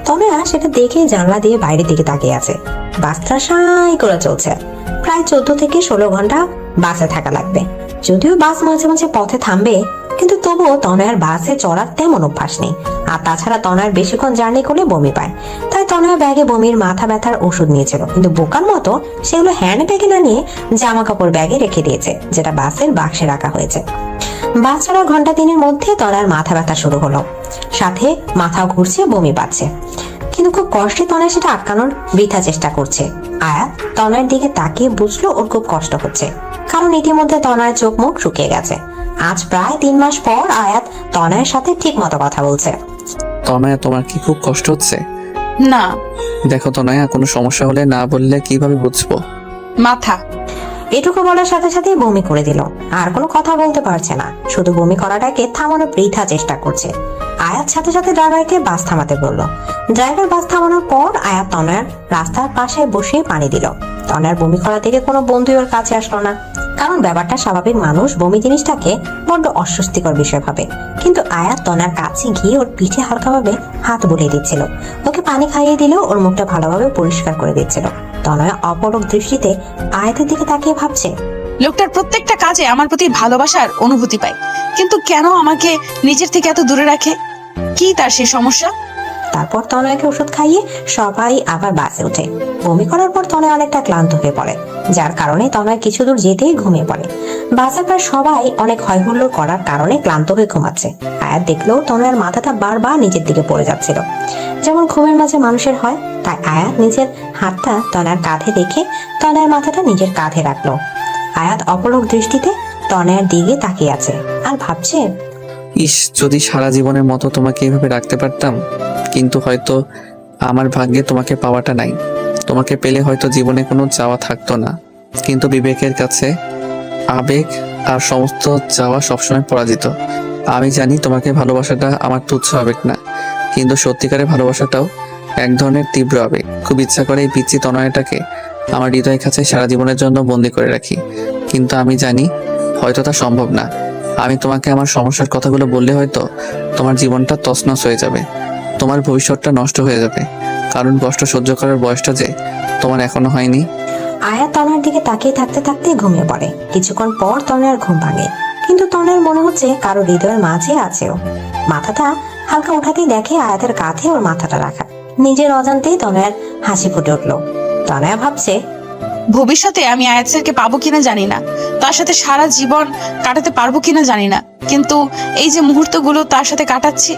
তনয়া সেটা দেখে জানলা দিয়ে বাইরের দিকে তাকিয়ে আছে। বাসটা সাই করে চলছে। প্রায় 14 থেকে 16 ঘন্টা বাসে থাকা লাগবে। যদিও বাস মাঝে মাঝে পথে থামবে, কিন্তু তবুও তনয়ার বাসে চড়ার তেমন অভ্যাস নেই। আর তাছাড়া তনয়ার বেশিক্ষণ জার্নি করলে বমি পায়। তাই তনয়া ব্যাগে বমির মাথা ব্যথার ওষুধ নিয়েছিল, কিন্তু বোকার মতো সেগুলো হ্যান্ড ব্যাগে না নিয়ে জামা কাপড় ব্যাগে রেখে দিয়েছে, যেটা বাসের বাক্সে রাখা হয়েছে। বাস ছাড়ার ঘন্টা 3-এর মধ্যে তনয়ার মাথা ব্যথা শুরু হলো, সাথে মাথাও ঘুরছে, বমি পাচ্ছে। কিন্তু খুব কষ্টে তনয়া সেটা আটকানোর বৃথা চেষ্টা করছে। আয়াত তনয়ের দিকে তাকিয়ে বুঝলো ওর খুব কষ্ট হচ্ছে, কারণ ইতিমধ্যে তনয়ের চোখ মুখ শুকিয়ে গেছে। আজ প্রায় 3 মাস পর আয়াত তনয়ের সাথে ঠিক মতো কথা বলছে। তনয়া, তোমার কি খুব কষ্ট হচ্ছে? না। দেখো তনয়া, কোনো সমস্যা হলে না বললে কিভাবে বুঝবো? মাথা। এটুকু বলার সাথে সাথে বমি করে দিল। আর কোনো কথা বলতে পারছে না, শুধু বমি করাটাকে থামানোর বৃথা চেষ্টা করছে। আয়াত সাথে সাথে ড্রাইভারকে বাস থামাতে বললো। ড্রাইভার বাস থামানোর পর আয়াত তনয়ার রাস্তার পাশে বসে পানি দিল। তনয়ার বমি করা থেকে কোনো বন্ধুই ওর কাছে আসলো না, কারণ ব্যাপারটা স্বাভাবিক মানুষ বমি জিনিসটাকে বড্ড অস্বস্তিকর বিষয় ভাবে। কিন্তু আয়াত তনয়ার কাছে গিয়ে ওর পিঠে হালকাভাবে হাত বুলিয়ে দিচ্ছিল। ওকে পানি খাইয়ে দিলেও ওর মুখটা ভালোভাবে পরিষ্কার করে দিচ্ছিল। তনয়া অপলক দৃষ্টিতে আয়াতের দিকে তাকিয়ে ভাবছে, লোকটার প্রত্যেকটা কাজে আমার প্রতি ভালোবাসার অনুভূতি পাই, কিন্তু কেন আমাকে নিজের থেকে এত দূরে রাখে? কি তার সেই সমস্যা? তারপর তনয়াকে ওষুধ খাইয়ে সবাই আবার বাসে ওঠে। বমি করার পর তনয়া অনেকটা ক্লান্ত হয়ে পড়ে, যার কারণে তনয়া কিছু দূর যেতেই ঘুমিয়ে পড়ে। বাসে প্রায় সবাই অনেক হইহুল্লোড় করার কারণে ক্লান্ত হয়ে ঘুমাচ্ছে। আয়াত দেখলেও তনয়ার মাথাটা বারবার নিচের দিকে পড়ে যাচ্ছিল, যেমন ঘুমের মাঝে মানুষের হয়। তাই আয়াত নিজের হাতটা তনয়ার কাঁধে রেখে তনয়ার মাথাটা নিজের কাঁধে রাখলো। আয়াত অপলক দৃষ্টিতে তনয়ার দিকে তাকিয়ে আছে আর ভাবছে, ইস, যদি সারা জীবনের মতো তোমাকে এভাবে রাখতে পারতাম। কিন্তু হয়তো আমার ভাগ্যে তোমাকে পাওয়াটা নাই। তোমাকে পেলে হয়তো জীবনে কোনো চাওয়া থাকতো না, কিন্তু বিবেকের কাছে আবেগ আর সমস্ত চাওয়া সবসময় পরাজিত। আমি জানি তোমাকে ভালোবাসাটা আমার তুচ্ছ আবেগ না, কিন্তু সত্যিকারের ভালোবাসাটাও এক ধরনের তীব্র আবেগ। খুব ইচ্ছা করে এই পিচ্চি তনয়াটাকে আমার হৃদয়ের কাছে সারা জীবনের জন্য বন্দি করে রাখি, কিন্তু আমি জানি হয়তো তা সম্ভব না। আমি তোমাকে আমার সমস্যার কথাগুলো বললে হয়তো তোমার জীবনটা তছনছ হয়ে যাবে, তোমার ভবিষ্যৎটা নষ্ট হয়ে যাবে, কারণ কষ্ট সহ্য করার বয়সটা যে তোমার এখনো হয়নি। আয়াত তনয়ার দিকে তাকিয়ে থাকতে থাকতে ঘুমিয়ে পড়ে। কিছুক্ষণ পর তনয়ার ঘুম ভাঙে, কিন্তু তনয়ার মনে হচ্ছে কারো হৃদয়ের মাঝে আছে ও। মাথাটা হালকা উঠাতেই দেখে আয়াতের কাঁধে ওর মাথাটা রাখা। নিজের অজান্তেই তনয়ার হাসি ফুটে উঠলো। তনয়া ভাবছে, ভবিষ্যতে আমি আয়াত স্যারকে পাবো কিনা জানি না, তার সাথে সারা জীবন কাটাতে পারবো কিনা জানি না, কিন্তু এই যে মুহূর্তগুলো তার সাথে কাটাচ্ছি,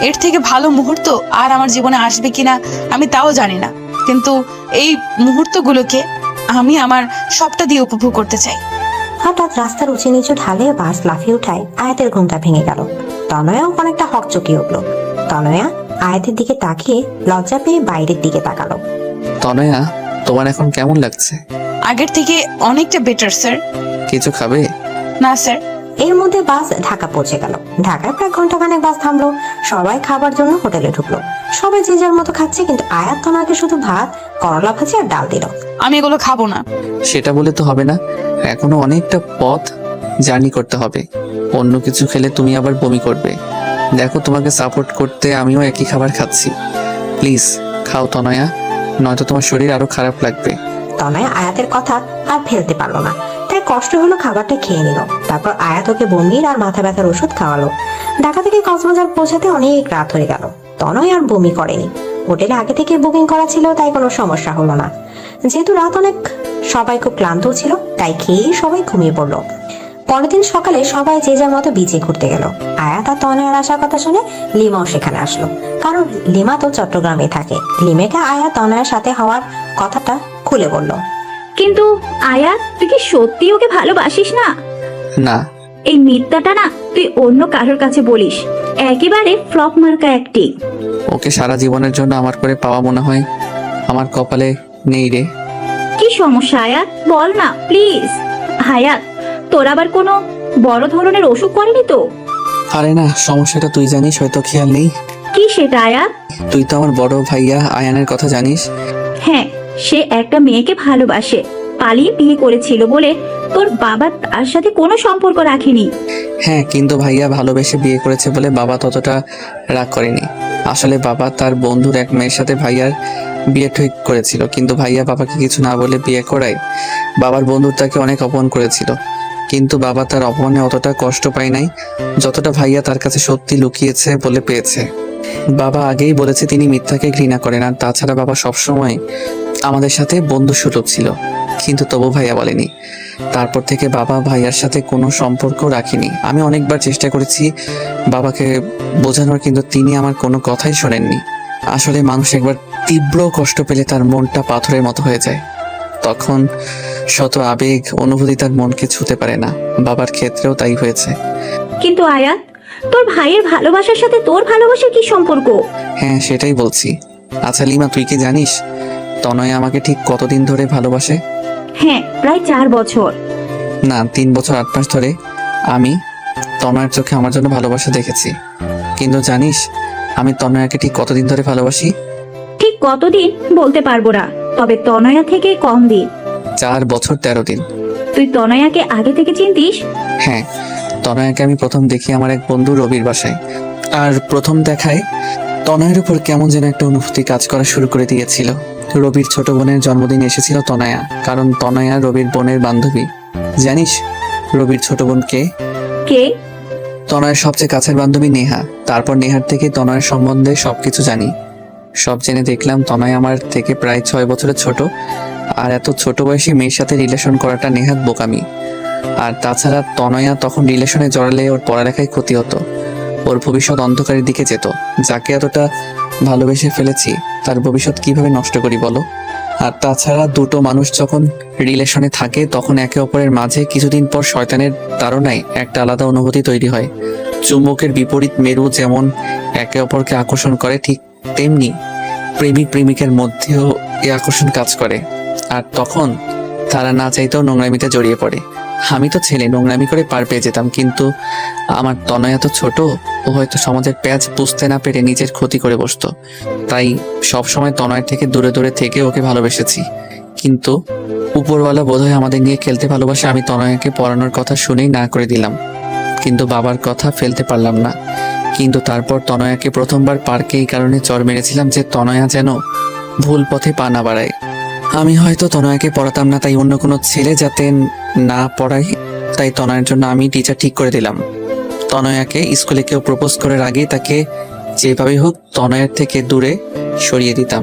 এর থেকে ভালো মুহূর্ত আর আমার জীবনে আসবে কিনা আমি তাও জানি না, কিন্তু এই মুহূর্তগুলোকে আমি আমার সবটা দিয়ে উপভোগ করতে চাই। হঠাৎ রাস্তার উঁচু নিচু ঢালে বাস লাফিয়ে উঠায় আয়াতের ঘুমটা ভেঙে গেল। তনয়াও অনেকটা হকচকিয়ে উঠলো। তনয়া আয়াতের দিকে তাকিয়ে লজ্জা পেয়ে বাইরের দিকে তাকালো। তনয়া, তোমার এখন কেমন লাগছে? আগের থেকে অনেকটা বেটার স্যার। কিছু খাবে? না স্যার। এর মধ্যে বাস ঢাকা পৌঁছে গেল। ঢাকায় প্রায় ঘন্টাখানেক বাস থামলো। সবাই খাবার জন্য হোটেলে ঢুকলো। সবাই যে যার মতো খাচ্ছে, কিন্তু আয়াত তনয়াকে শুধু ভাত, করলা ভাজি আর ডাল দিল। আমি এগুলো খাবো না। সেটা বলে তো হবে না, এখনো অনেকটা পথ জার্নি করতে হবে। অন্য কিছু খেলে তুমি আবার বমি করবে। দেখো, তোমাকে সাপোর্ট করতে আমিও একই খাবার খাচ্ছি। প্লিজ খাও তনয়া, নয়তো তোমার শরীর আরো খারাপ লাগবে। তনয়া আয়াতের কথা আর ফেলতে পারলো না, তাই কষ্ট হলো খাবারটা খেয়ে নিল। তারপর আয়াত ওকে বমির আর মাথা ব্যথার ওষুধ খাওয়ালো। ঢাকা থেকে কক্সবাজার পৌঁছাতে অনেক রাত হয়ে গেল। তনয় আর বমি করেনি। হোটেলে আগে থেকে বুকিং করা ছিল, তাই কোনো সমস্যা হলো না। যেহেতু রাত অনেক, সবাই খুব ক্লান্ত ছিল, তাই খেয়ে সবাই ঘুমিয়ে পড়লো। পরের দিন সকালে সবাই যে যার মতো বিচে ঘুরতে গেল। আয়াত আর তনয়ার আসার কথা শুনে লিমাও সেখানে আসলো, কারণ লিমা তো চট্টগ্রামে থাকে। লিমাকে আয়াত তনয়ার সাথে হওয়ার কথাটা খুলে বলল। কিন্তু আয়াত, তুই কি সত্যি ওকে ভালোবাসিস না? না, এই মিথ্যাটা না তুই অন্য কারোর কাছে বলিস। একেবারে ফ্লপ মার্কা অ্যাক্টিং। ওকে সারা জীবনের জন্য আমার করে পাওয়া মনে হয় আমার কপালে নেই রে। কি সমস্যা আয়াত, বল না প্লিজ। আয়াত, তোর আবার কোনো বড় ধরনের অসুখ করেনি তো? আরে না, সমস্যাটা তুই জানিস, হয়তো খেয়াল নেই। কি সেটা আয়াত? তুই তো আমার বড় ভাইয়া আয়ানের কথা জানিস। হ্যাঁ, সে একটা মেয়েকে ভালোবাসে, পালিয়ে বিয়ে করেছিল বলে তোর বাবা তার সাথে কোনো সম্পর্ক রাখেনি। হ্যাঁ, কিন্তু ভাইয়া ভালোবেসে বিয়ে করেছে বলে বাবা ততটা রাগ করেনি। আসলে বাবা তার বন্ধুর এক মেয়ের সাথে ভাইয়ার বিয়ে ঠিক করেছিল, কিন্তু ভাইয়া বাবাকে কিছু না বলে বিয়ে করায় বাবার বন্ধু তাকে অনেক অপমান করেছিল। কিন্তু বাবা তার অপমানে অতটা কষ্ট পায় নাই যতটা ভাইয়া তার কাছে সত্যি লুকিয়েছে বলে পেয়েছে। বাবা আগেই বলেছে তিনি মিথ্যাকে ঘৃণা করেন, আর তাছাড়া বাবা সবসময় আমাদের সাথে বন্ধুসুলভ ছিল, কিন্তু তবু ভাইয়া বলেনি। তারপর থেকে বাবা ভাইয়ার সাথে কোনো সম্পর্ক রাখেনি। আমি অনেকবার চেষ্টা করেছি বাবাকে বোঝানোর, কিন্তু তিনি আমার কোনো কথাই শোনেননি। আসলে মানুষ একবার তীব্র কষ্ট পেলে তার মনটা পাথরের মতো হয়ে যায়। তখন শত আবেগ অনুভূতি তার মনকে ছুঁতে পারে না। বাবার ক্ষেত্রেও তাই হয়েছে। কিন্তু আয়াত, তোর ভাইয়ের ভালোবাসার সাথে তোর ভালোবাসার কি সম্পর্ক? হ্যাঁ, সেটাই বলছি। আচ্ছা লিমা, তুই কি জানিস তনয় আমাকে ঠিক কতদিন ধরে ভালোবাসে? হ্যাঁ, প্রায় 4 বছর। না, 3 বছর 8 মাস ধরে আমি তনয়ের চোখে আমার জন্য ভালোবাসা দেখেছি। কিন্তু জানিস আমি তনয়াকে ঠিক কতদিন ধরে ভালোবাসি? ঠিক কতদিন বলতে পারবো না, তবে তনয়া থেকে কম দিন। 4 বছর 13 দিন। তুই তনয়াকে আগে থেকে চিনতিস? হ্যাঁ, তনয়াকে আমি প্রথম দেখি আমার এক বন্ধু রবির বাসায়। আর প্রথম দেখায় তনয়ের উপর কেমন যেন একটা অনুভূতি কাজ করা শুরু করে দিয়েছিল। রবির ছোট বোনের জন্মদিন এসেছিল তনয়া, কারণ তনয়া রবির বোনের বান্ধবী। জানিস রবির ছোট বোন কে? কে? তনয়ের সবচেয়ে কাছের বান্ধবী নেহা। তারপর নেহার থেকে তনয়ের সম্বন্ধে সবকিছু জানি। সব জেনে দেখলাম তনয় আমার থেকে প্রায় 6 বছরের ছোট, আর এত ছোট বয়সী মেয়ের সাথে রিলেশন করাটা নেহাত বোকামি। আর তাছাড়া তনয়া তখন রিলেশনে জড়ালে ওর পড়ালেখায় ক্ষতি হতো, ওর ভবিষ্যৎ অন্ধকারের দিকে যেত। যাকে এতটা ভালোবেসে ফেলেছি তার ভবিষ্যৎ কিভাবে নষ্ট করি বলো? আর তাছাড়া দুটো মানুষ যখন রিলেশনে থাকে তখন একে অপরের মাঝে কিছুদিন পর শয়তানের তাড়নায় একটা আলাদা অনুভূতি তৈরি হয়। চুম্বকের বিপরীত মেরু যেমন একে অপরকে আকর্ষণ করে, ঠিক তেমনি প্রেমিক প্রেমিকের মধ্যেও এই আকর্ষণ কাজ করে। আর তখন তারা না চাইতেও নোংরামিতে জড়িয়ে পড়ে। আমি তো ছেলে, নোংরামি করে পার পেয়ে যেতাম, কিন্তু আমার তনয়া তো ছোট, ও হয়তো সমাজের প্যাঁচ বুঝতে না পেরে নিজের ক্ষতি করে বসতো। তাই সবসময় তনয়ের থেকে দূরে দূরে থেকে ওকে ভালোবেসেছি। কিন্তু উপরওয়ালা বোধহয় আমাদের নিয়ে খেলতে ভালোবাসে। আমি তনয়াকে পড়ানোর কথা শুনেই না করে দিলাম, কিন্তু বাবার কথা ফেলতে পারলাম না। কিন্তু তারপর তনয়াকে প্রথমবার পার্কে এই কারণে চড় মেরেছিলাম যে তনয়া যেন ভুল পথে পা না বাড়ায়। আমি হয়তো তনয়াকে পড়াতাম না, তাই অন্য কোনো ছেলে যাতে না পড়াই, তাই তনয়ের জন্য আমি টিচার ঠিক করে দিলাম। তনয়াকে স্কুলে কেউ প্রপোজ করার আগে তাকে যেভাবেই হোক তনয়ের থেকে দূরে সরিয়ে দিতাম।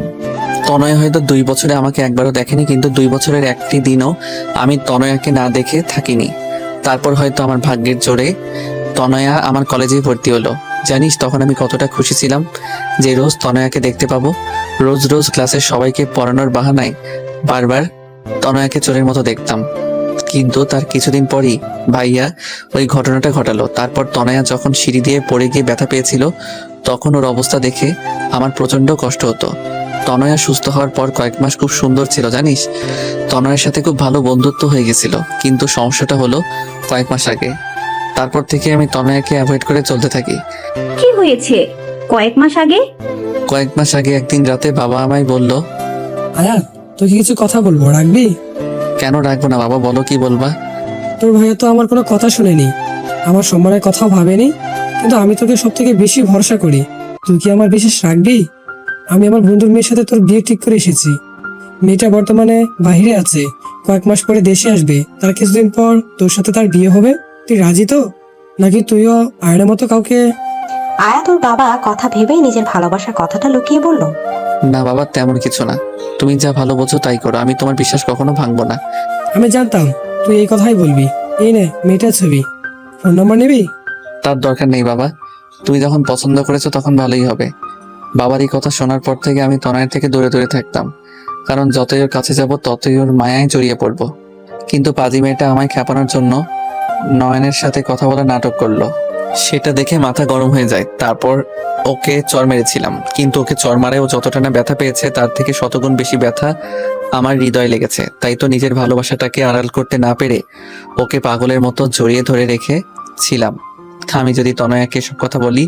তনয় হয়তো 2 বছরে আমাকে একবারও দেখেনি, কিন্তু 2 বছরের একটি দিনও আমি তনয়াকে না দেখে থাকিনি। তারপর হয়তো আমার ভাগ্যের জোরে তনয়া আমার কলেজে ভর্তি হলো। জানিস তখন আমি কতটা খুশি ছিলাম যে রোজ তনয়াকে দেখতে পাবো। রোজ রোজ ক্লাসের সবাইকে পড়ানোর বাহানায় বারবার তনয়াকে চোরের মতো দেখতাম। কিন্তু তার কিছুদিন পরই ভাইয়া ওই ঘটনাটা ঘটালো। তারপর তনয়া যখন সিঁড়ি দিয়ে পড়ে গিয়ে ব্যথা পেয়েছিল, তখন ওর অবস্থা দেখে আমার প্রচন্ড কষ্ট হতো। তনয়া সুস্থ হওয়ার পর কয়েক মাস খুব সুন্দর ছিল, জানিস তনয়ের সাথে খুব ভালো বন্ধুত্ব হয়ে গেছিল। কিন্তু সমস্যাটা হলো কয়েক মাস আগে তারপর থেকে আমি তনয়াকে অ্যাভয়েড করে চলতে থাকি। কি হয়েছে? কয়েক মাস আগে কয়েক মাস আগে একদিন রাতে বাবা আমায় বলল, আয়াত, তোকে কিছু কথা বলবো, রাখবি? কেন রাখবো না বাবা, বলো কি বলবা। তোর ভাইয়া তো আমার কোনো কথা শুনেনি, আমার সম্মানের কথাও ভাবেনি, কিন্তু আমি তোকে সব থেকে বেশি ভরসা করি। তুই কি আমার বিশেষ রাখবি? আমি আমার বন্ধুর মেয়ের সাথে তোর বিয়ে ঠিক করে এসেছি। মেয়েটা বর্তমানে বাইরে আছে, কয়েক মাস পরে দেশে আসবে, তার কিছুদিন পর তোর সাথে তার বিয়ে হবে। তুই রাজি তো? নাকি তুইও আয়নের মতো কাউকে? আয়াত ওর বাবা কথা ভেবেই নিজের ভালোবাসার কথাটা লুকিয়ে বলল। না বাবা, তেমন কিছু না, তুমি যা ভালো বোঝো তাই করো, আমি তোমার বিশ্বাস কখনো ভাঙবো না। আমি জানতাম তুই এই কথাই বলবি। এই নে মেয়েটার ছবি, ফোন নম্বর নিবি? তার দরকার নেই বাবা, তুমি যখন পছন্দ করেছো তখন ভালোই হবে। বাবার এই কথা শোনার পর থেকে আমি তনয়ের থেকে দূরে দূরে থাকতাম, কারণ যতই ওর কাছে যাব ততই ওর মায়ায় জড়িয়ে পড়বো। কিন্তু পাজি মেয়েটা আমায় খেপানোর জন্য নয়নের সাথে কথা বলে নাটক করলো, সেটা দেখে মাথা গরম হয়ে যায়। তারপর ওকে চর মেরেছিলাম, কিন্তু ওকে চর মারে ও যতটা না ব্যথা পেয়েছে তার থেকে শতগুণ বেশি ব্যথা আমার হৃদয়ে লেগেছে। তাই তো নিজের ভালোবাসাটাকে আড়াল করতে না পেরে ওকে পাগলের মতো জড়িয়ে ধরে রেখেছিলাম। আমি যদি তনয়াকে এসব কথা বলি,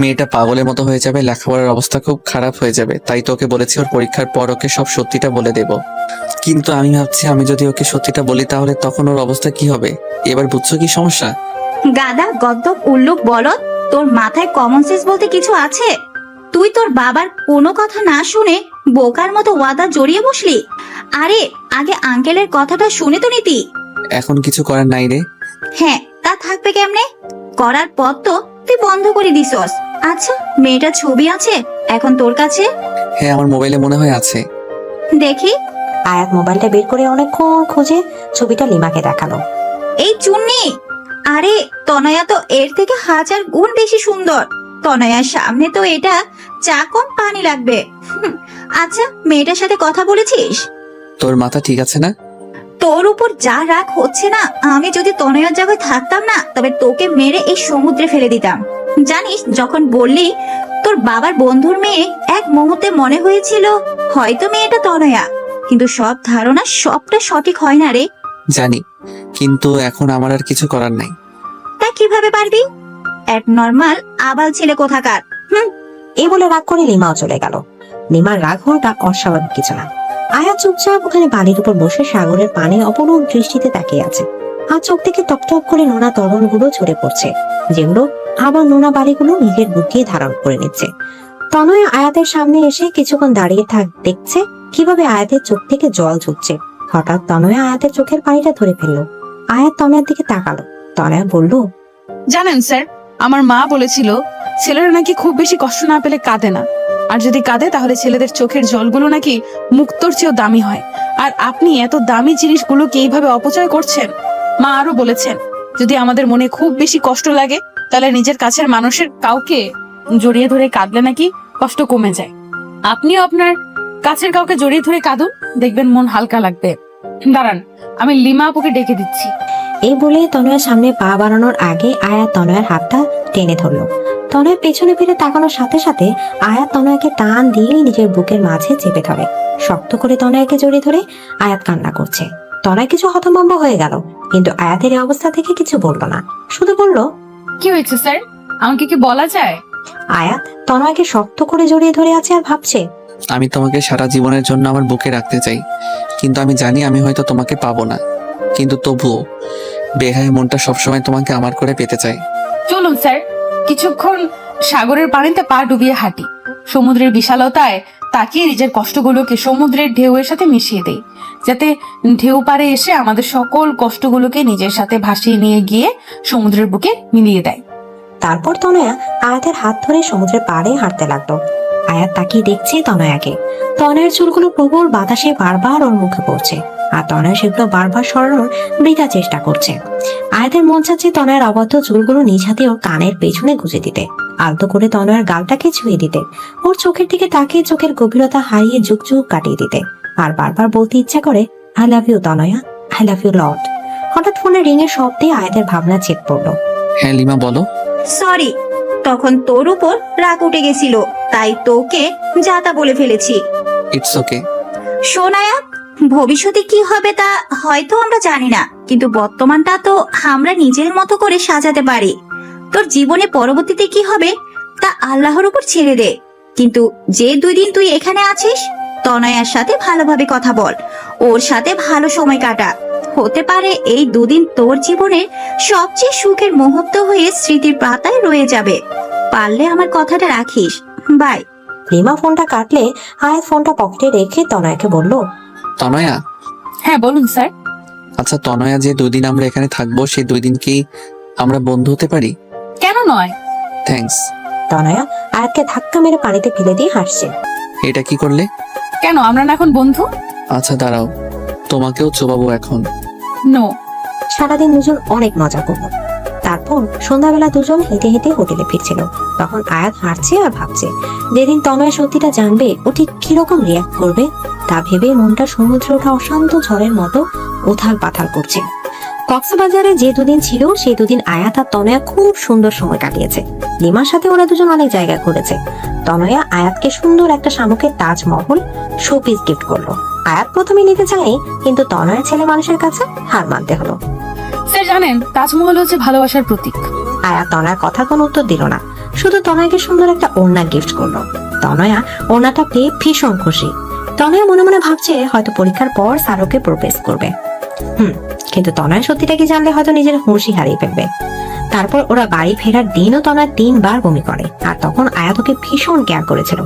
মেয়েটা পাগলের মতো হয়ে যাবে, লেখাপড়ার অবস্থা খুব খারাপ হয়ে যাবে। তাই তো ওকে বলেছি ওর পরীক্ষার পর ওকে সব সত্যিটা বলে দেব। কিন্তু আমি ভাবছি আমি যদি ওকে সত্যিটা বলি তাহলে তখন ওর অবস্থা কি হবে। এবার বুঝছো কি সমস্যা? গাদা, গদ্দপ, উল্লুক, বলদ, তোর মাথায় কমন সেন্স বলতে কিছু আছে? তুই তোর বাবার কোনো কথা না শুনে বোকার মতো ওয়াদা জড়িয়ে বসলি। আরে আগে আঙ্কেলের কথাটা শুনে তো নিতি। এখন কিছু করার নাই রে। হ্যাঁ, তা থাকবে কেমনে? করার পর তো তুই বন্ধ করে দিছস। আচ্ছা, মেয়েটার ছবি আছে এখন তোর কাছে? হ্যাঁ, আমার মোবাইলে মনে হয় আছে। দেখি। আয়াত মোবাইলটা বের করে অনেকক্ষণ খুঁজে ছবিটা লিমাকে দেখালো। এই চুন্নি, আরে তনয়া তো এর থেকে 1000 গুণ বেশি সুন্দর। তনয়ার সামনে তো এটা চা কম পানি লাগবে। আচ্ছা, মেয়েটার সাথে কথা বলেছিস? তোর মাথা ঠিক আছে না? তোর উপর যা রাগ হচ্ছে না, আমি যদি তনয়ার জায়গায় থাকতাম না তবে তোকে মেরে এই সমুদ্রে ফেলে দিতাম। জানিস, যখন বললি তোর বাবার বন্ধুর মেয়ে, এক মুহূর্তে মনে হয়েছিল হয়তো মেয়েটা তনয়া, কিন্তু সব ধারণা সবটা সঠিক হয় না রে। জানি, কিন্তু এখন আমার আর কিছু করার নাই। তা কিভাবে পারবি? এক নর্মাল আবাল ছেলে কোথাকার। এই বলে রাগ করে লিমাও চলে গেল। লিমার রাগ হওয়াটা অস্বাভাবিক কিছু না। আয়াত চুপচাপ ওখানে বালির উপর বসে সাগরের পানে অপরূপ দৃষ্টিতে তাকিয়ে আছে। আর চোখ থেকে টপটপ করে নোনা তরলগুলো ঝরে পড়ছে, যেগুলো আবার নোনা বালিগুলো নিজের বুদ্ধিয়ে ধারণ করে নিচ্ছে। তনয় আয়াতের সামনে এসে কিছুক্ষণ দাঁড়িয়ে দেখছে কিভাবে আয়াতের চোখ থেকে জল ঝরছে। হঠাৎ তনয় আয়াতের চোখের পানিটা ধরে ফেললো। আয়াত তনয়ের দিকে তাকালো। তনয় বলল, জানেন স্যার, আমার মা বলেছিল ছেলেরা নাকি খুব বেশি কষ্ট না পেলে কাঁদে না, আর যদি কাঁদে তাহলে ছেলেদের চোখের জলগুলো নাকি মুক্তোর চেয়েও দামি হয়। আর আপনি এত দামি জিনিসগুলোকে এইভাবে অপচয় করছেন। মা আরো বলেছেন, যদি আমাদের মনে খুব বেশি কষ্ট লাগে তাহলে নিজের কাছের মানুষের কাউকে জড়িয়ে ধরে কাঁদলে নাকি কষ্ট কমে যায়। আপনিও আপনার কাছের কাউকে জড়িয়ে ধরে কাঁদুন, দেখবেন মন হালকা লাগবে। দাঁড়ান, আমি লিমা আপুকে ডেকে দিচ্ছি। এই বলে তনয়ের সামনে পা বাড়ানোর আগে আয়াত তনয়ের হাতটা টেনে ধরলো। তনয় পেছনে ফিরে তাকানোর সাথে সাথে আয়াত তনয়কে টান দিয়ে নিজের বুকের মাঝে চেপে ধরে। শক্ত করে তনয়কে জড়িয়ে ধরে আয়াত কান্না করছে। তনয় কিছু হতভম্ব হয়ে গেল, কিন্তু আয়াতের এই অবস্থা থেকে কিছু বলল না, শুধু বলল, কি হয়েছে স্যার, আমাকে কি বলা যায়? আয়াত তনয়কে শক্ত করে জড়িয়ে ধরে আছে আর ভাবছে, আমি তোমাকে সারা জীবনের জন্য আমার বুকে রাখতে চাই, কিন্তু আমি জানি আমি হয়তো তোমাকে পাবো না, কিন্তু তবুও বেহায় মনটা সবসময় তোমাকে আমার করে পেতে চাই। চলুন স্যার, কিছুক্ষণ সাগরের পানিতে পা ডুবিয়ে হাঁটি। সমুদ্রের বিশালতায় তাকিয়ে নিজের কষ্টগুলোকে সমুদ্রের ঢেউয়ের সাথে মিশিয়ে দেই, যাতে ঢেউ পারে এসে আমাদের সকল কষ্টগুলোকে নিজের সাথে ভাসিয়ে নিয়ে গিয়ে সমুদ্রের বুকে মিলিয়ে দেয়। তারপর তনয়া আয়াতের হাত ধরে সমুদ্রের পাড়ে হাঁটতে লাগলো। আয়াত তাকিয়ে দেখছে তনয়াকে। তনয়ের চুলগুলো প্রবল বাতাসে বারবার ওর মুখে পড়ছে, আর তনয় সেগুলো বারবার সরানোর বৃথা চেষ্টা করছে। আয়াতের মন চাচ্ছে তনয়ের অবাধ্য চুলগুলো নিজ হাতে ওর কানের পেছনে গুঁজে দিতে, আলতো করে তনয়ের গালটাকে ছুঁয়ে দিতে, ওর চোখের দিকে তাকিয়ে চোখের গভীরতা হারিয়ে যুগ যুগ কাটিয়ে দিতে, আর বারবার বলতে ইচ্ছা করে, I love you Tanaya, I love you lot. হঠাৎ ফোনের রিং এর শব্দে আয়াতের ভাবনা চেক পড়লো। হ্যাঁ লিমা, বলো। সরি, তখন তোর উপর রাগ উঠে গেছিল, তাই তোকে যাতা বলে ফেলেছি। It's okay. শোনায়া, ভবিষ্যতে কি হবে তা হয়তো আমরা জানি না, কিন্তু বর্তমানটা তো আমরা নিজের মতো করে সাজাতে পারি। তোর জীবনে পরবর্তীতে কি হবে তা আল্লাহর উপর ছেড়ে দে। কিন্তু যে 2 দিন তুই এখানে আছিস, তনয়ার সাথে ভালোভাবে কথা বল, ওর সাথে ভালো সময় কাটা। হতে পারে এই 2 দিন তোর জীবনের সবচেয়ে সুখের মুহূর্ত হয়ে স্মৃতির পাতায় রয়ে যাবে। পারলে আমার কথাটা রাখিস। বাই। রিমা ফোনটা কাটলে আয়াত ফোনটা পকেটে রেখে তনয়াকে বলল, তনয়া, হ্যাঁ বলুন স্যার। আচ্ছা তনয়া, যে 2 দিন আমরা এখানে থাকবো সেই 2 দিন কি আমরা বন্ধু হতে পারি? কেন নয়? থ্যাঙ্কস। তনয়া আয়াতকে ধাক্কা মেরে পানিতে ফেলে দিয়ে হাসছে। এটা কি করলে? কেন আমরা না এখন বন্ধু? আচ্ছা দাঁড়াও, তোমাকেও চোবাবো এখন। নো। সারাদিন দুজন অনেক মজা করলো। তারপর সন্ধ্যাবেলা দুজন হেঁটে হেঁটে হোটেলে ফিরছিল। তখন আয়াত হাঁটছে আর ভাবছে যেদিন তনয়া সত্যিটা জানবে ও ঠিক কিরকম রিয়াক্ট করবে তা ভেবে মনটা সমুদ্রে ওঠা অশান্ত ঝড়ের মতো উথাল পাথাল করছে। কক্সবাজারে যে 2 দিন ছিল সেই 2 দিন আয়াত আর তনয়া খুব সুন্দর সময় কাটিয়েছে। লিমার সাথে ওরা দুজন অনেক জায়গায় ঘুরেছে। তনয়া আয়াতকে সুন্দর একটা শামুকের তাজমহল শোপিস গিফট করলো। আয়াত প্রথমে নিতে চায়, কিন্তু তনয়া ছেলে মানুষের কাছে হার মানতে হলো। স্যার জানেন, তাজমহল হচ্ছে ভালোবাসার প্রতীক। আয়াত তনয়ার কথার কোনো উত্তর দিল না, শুধু তনয়াকে সুন্দর একটা ওড়না গিফট করলো। তনয়া ওড়নাটা পেয়ে ভীষণ খুশি। তনয়া মনে মনে ভাবছে হয়তো পরীক্ষার পর স্যারকে প্রপোজ করবে। কিন্তু তনয়া সত্যিটা কি জানলে হয়তো নিজের হুঁশি হারিয়ে ফেলবে। তারপর ওরা বাড়ি ফেরার দিনও তনয়া 3 বার বমি করে, আর তখন আয়াত ওকে ভীষণ কেয়ার করেছিল।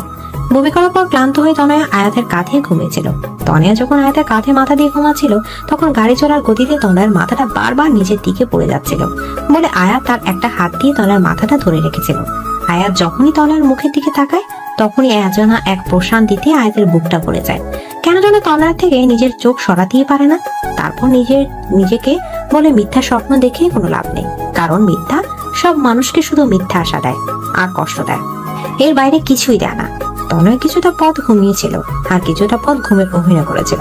বমি করার পর ক্লান্ত হয়ে তনয়া আয়াতের কাঁধে ঘুমিয়েছিল। তনয়া যখন আয়াতের কাঁধে মাথা দিয়ে ঘুমাচ্ছিল, তখন গাড়ি চলার গতিতে তনয়ার মাথাটা বারবার নিচের দিকে পড়ে যাচ্ছিল বলে আয়াত তার একটা হাত দিয়ে তনয়ার মাথাটা ধরে রেখেছিল। আয়াত যখনই তনয়ার মুখের দিকে তাকায়, তখনই অজানা এক প্রশান্তিতে আয়াতের বুকটা পড়ে যায়। কেন যেন তনয়ার থেকে নিজের চোখ সরাতেই পারে না। তারপর নিজেকে বলে মিথ্যা স্বপ্ন দেখে কোনো লাভ নেই, কারণ মিথ্যা সব মানুষকে শুধু মিথ্যা আশা দেয় আর কষ্ট দেয়, এর বাইরে কিছুই দেয় না। তনয় কিছুটা পথ ঘুমিয়েছিল আর কিছুটা পথ ঘুমে অভিনয় করেছিল,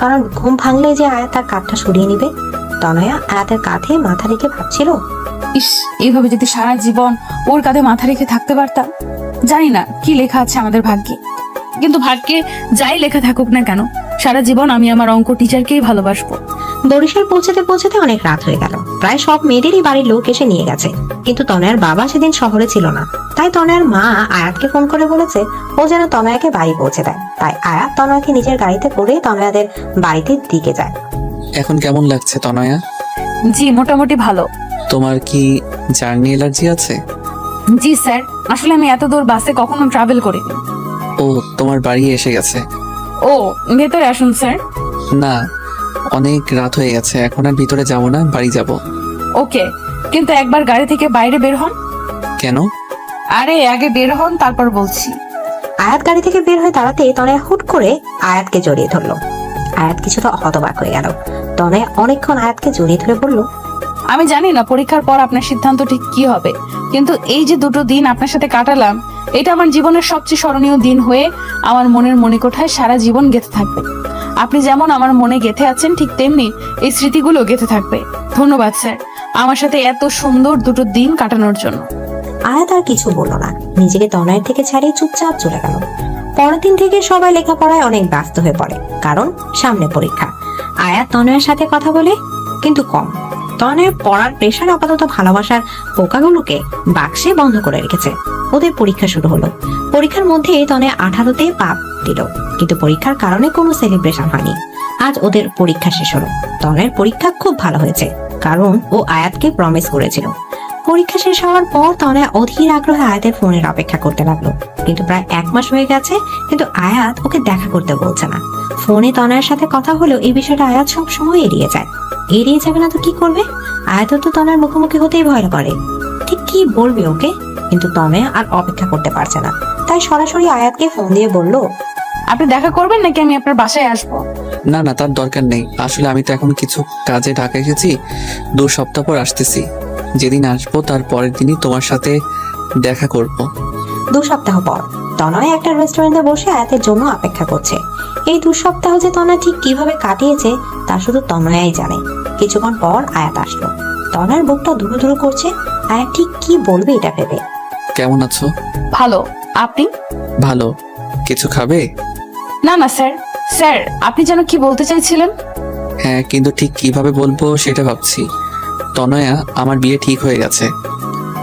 কারণ ঘুম ভাঙলে যে আয়াত তার কাঁধটা সরিয়ে নিবে। তনয়া আয়াতের কাঁধে মাথা রেখে ভাবছিল, ইস, এইভাবে যদি সারা জীবন ওর কাঁধে মাথা রেখে থাকতে পারতাম। জানি না কি লেখা আছে আমাদের ভাগ্যে, কিন্তু ভাগ্যে যাই লেখা থাকুক না কেন, সারা জীবন আমি আমার অঙ্ক টিচারকেই ভালোবাসবো। বরিশাল পৌঁছাতে পৌঁছাতে অনেক রাত হয়ে গেল। প্রায় সব মেয়েদেরই বাড়ির লোক এসে নিয়ে গেছে, কিন্তু তনয়ার বাবা সেদিন শহরে ছিল না। তাই তনয়ার মা আয়াতকে ফোন করে বলেছে ও যেন তনয়াকে বাড়ি পৌঁছে দেয়। তাই আয়াত তনয়াকে নিজের গাড়িতে করে তনয়াদের বাড়িতে দিকে যায়। এখন কেমন লাগছে তনয়া? জি মোটামুটি ভালো। তোমার কি জার্নি অ্যালার্জি আছে? জি স্যার, আসলে আমি এত দূর বাসে কখনো ট্রাভেল করিনি। ও, তোমার বাড়ি এসে গেছে। ও, ভেতরে আসুন স্যার। না, অনেক রাত হয়ে গেছে, এখন আর ভিতরে যাব না, বাড়ি যাব। ওকে, কিন্তু একবার গাড়ি থেকে বাইরে বের হন। কেন? আরে আগে বের হন, তারপর বলছি। আয়াত গাড়ি থেকে বের হয়ে দাঁড়াতে তনয়া হুট করে আয়াতকে জড়িয়ে ধরলো। আয়াত কিছুটা হতবাক হয়ে গেল। তনয়া অনেকক্ষণ আয়াতকে জড়িয়ে ধরে বলল, আমি জানি না পরীক্ষার পর আপনার সিদ্ধান্ত ঠিক কি হবে, কিন্তু এই যে 2 দিন আপনার সাথে কাটালাম, এটা আমার জীবনের সবচেয়ে স্মরণীয় দিন হয়ে আমার মনের মণিকোঠায় সারা জীবন গেঁথে থাকবে। আপনি যেমন আমার মনে গেঁথে আছেন, ঠিক তেমনি এই স্মৃতিগুলো গেঁথে থাকবে। ধন্যবাদ স্যার, আমার সাথে এত সুন্দর 2 দিন কাটানোর জন্য। আয়াত আর কিছু বলল না, নিজেকে তনয়ের থেকে ছাড়িয়ে চুপচাপ চলে গেল। পরের দিন থেকে সবাই লেখাপড়ায় অনেক ব্যস্ত হয়ে পড়ে, কারণ সামনে পরীক্ষা। আয়াত তনয়ের সাথে কথা বলে, কিন্তু কম। তনয়ের পড়ার প্রেশার আপাতত ভালোবাসার পোকাগুলোকে বাক্সে বন্ধ করে রেখেছে। ওদের পরীক্ষা শুরু হলো। পরীক্ষার মধ্যে তনয় 18তে পাপ দিল, কিন্তু পরীক্ষার কারণে কোনো সেলিব্রেশন হয়নি। আজ ওদের পরীক্ষা শেষ হলো। তনয়ের পরীক্ষা খুব ভালো হয়েছে, কারণ ও আয়াতকে প্রমিস করেছিল। পরীক্ষা শেষ হওয়ার পর তনয়া অধীর আগ্রহে আয়াতের ফোনের অপেক্ষা করতে লাগলো, কিন্তু প্রায় 1 মাস হয়ে গেছে, কিন্তু আয়াত ওকে দেখা করতে বলছে না। ফোনে তনয়ার সাথে কথা হলেও এই বিষয়টা আয়াত সব সময় এড়িয়ে যায়। এড়িয়ে যাবে না তো কি করবে? আয়াত তো তনয়ার মুখোমুখি হতেই ভয় করে, ঠিক কি বলবে ওকে। কিন্তু তনয়া আর অপেক্ষা করতে পারছে না, তাই সরাসরি আয়াতকে ফোন দিয়ে বলল, আপনি দেখা করবেন নাকি আমি আপনার বাসায় আসবো? না না, তার দরকার নেই। আসলে আমি তো এখন কিছু কাজে ঢাকা এসেছি, 2 সপ্তাহ পর আসতেছি। যেদিন আসবো তার পরের দিনই তোমার সাথে দেখা করব। 2 সপ্তাহ পর তনয় একটা রেস্টুরেন্টে বসে আয়াতের জন্য অপেক্ষা করছে। এই 2 সপ্তাহ যে তনয় ঠিক কিভাবে কাটিয়েছে তা শুধু তনয়াই জানে। কিছুক্ষণ পর আয়াত আসলো। তনয়ের বুকটা ধুরু ধুরু করছে। আয়াত ঠিক কি বলবে এটা ভেবে। কেমন আছো? ভালো, আপনি? ভালো। কিছু খাবে? না না স্যার, স্যার আপনি যেন কি বলতে চাইছিলেন? হ্যাঁ, কিন্তু ঠিক কিভাবে বলবো সেটা ভাবছি। তনয়া, আমার বিয়ে ঠিক হয়ে গেছে।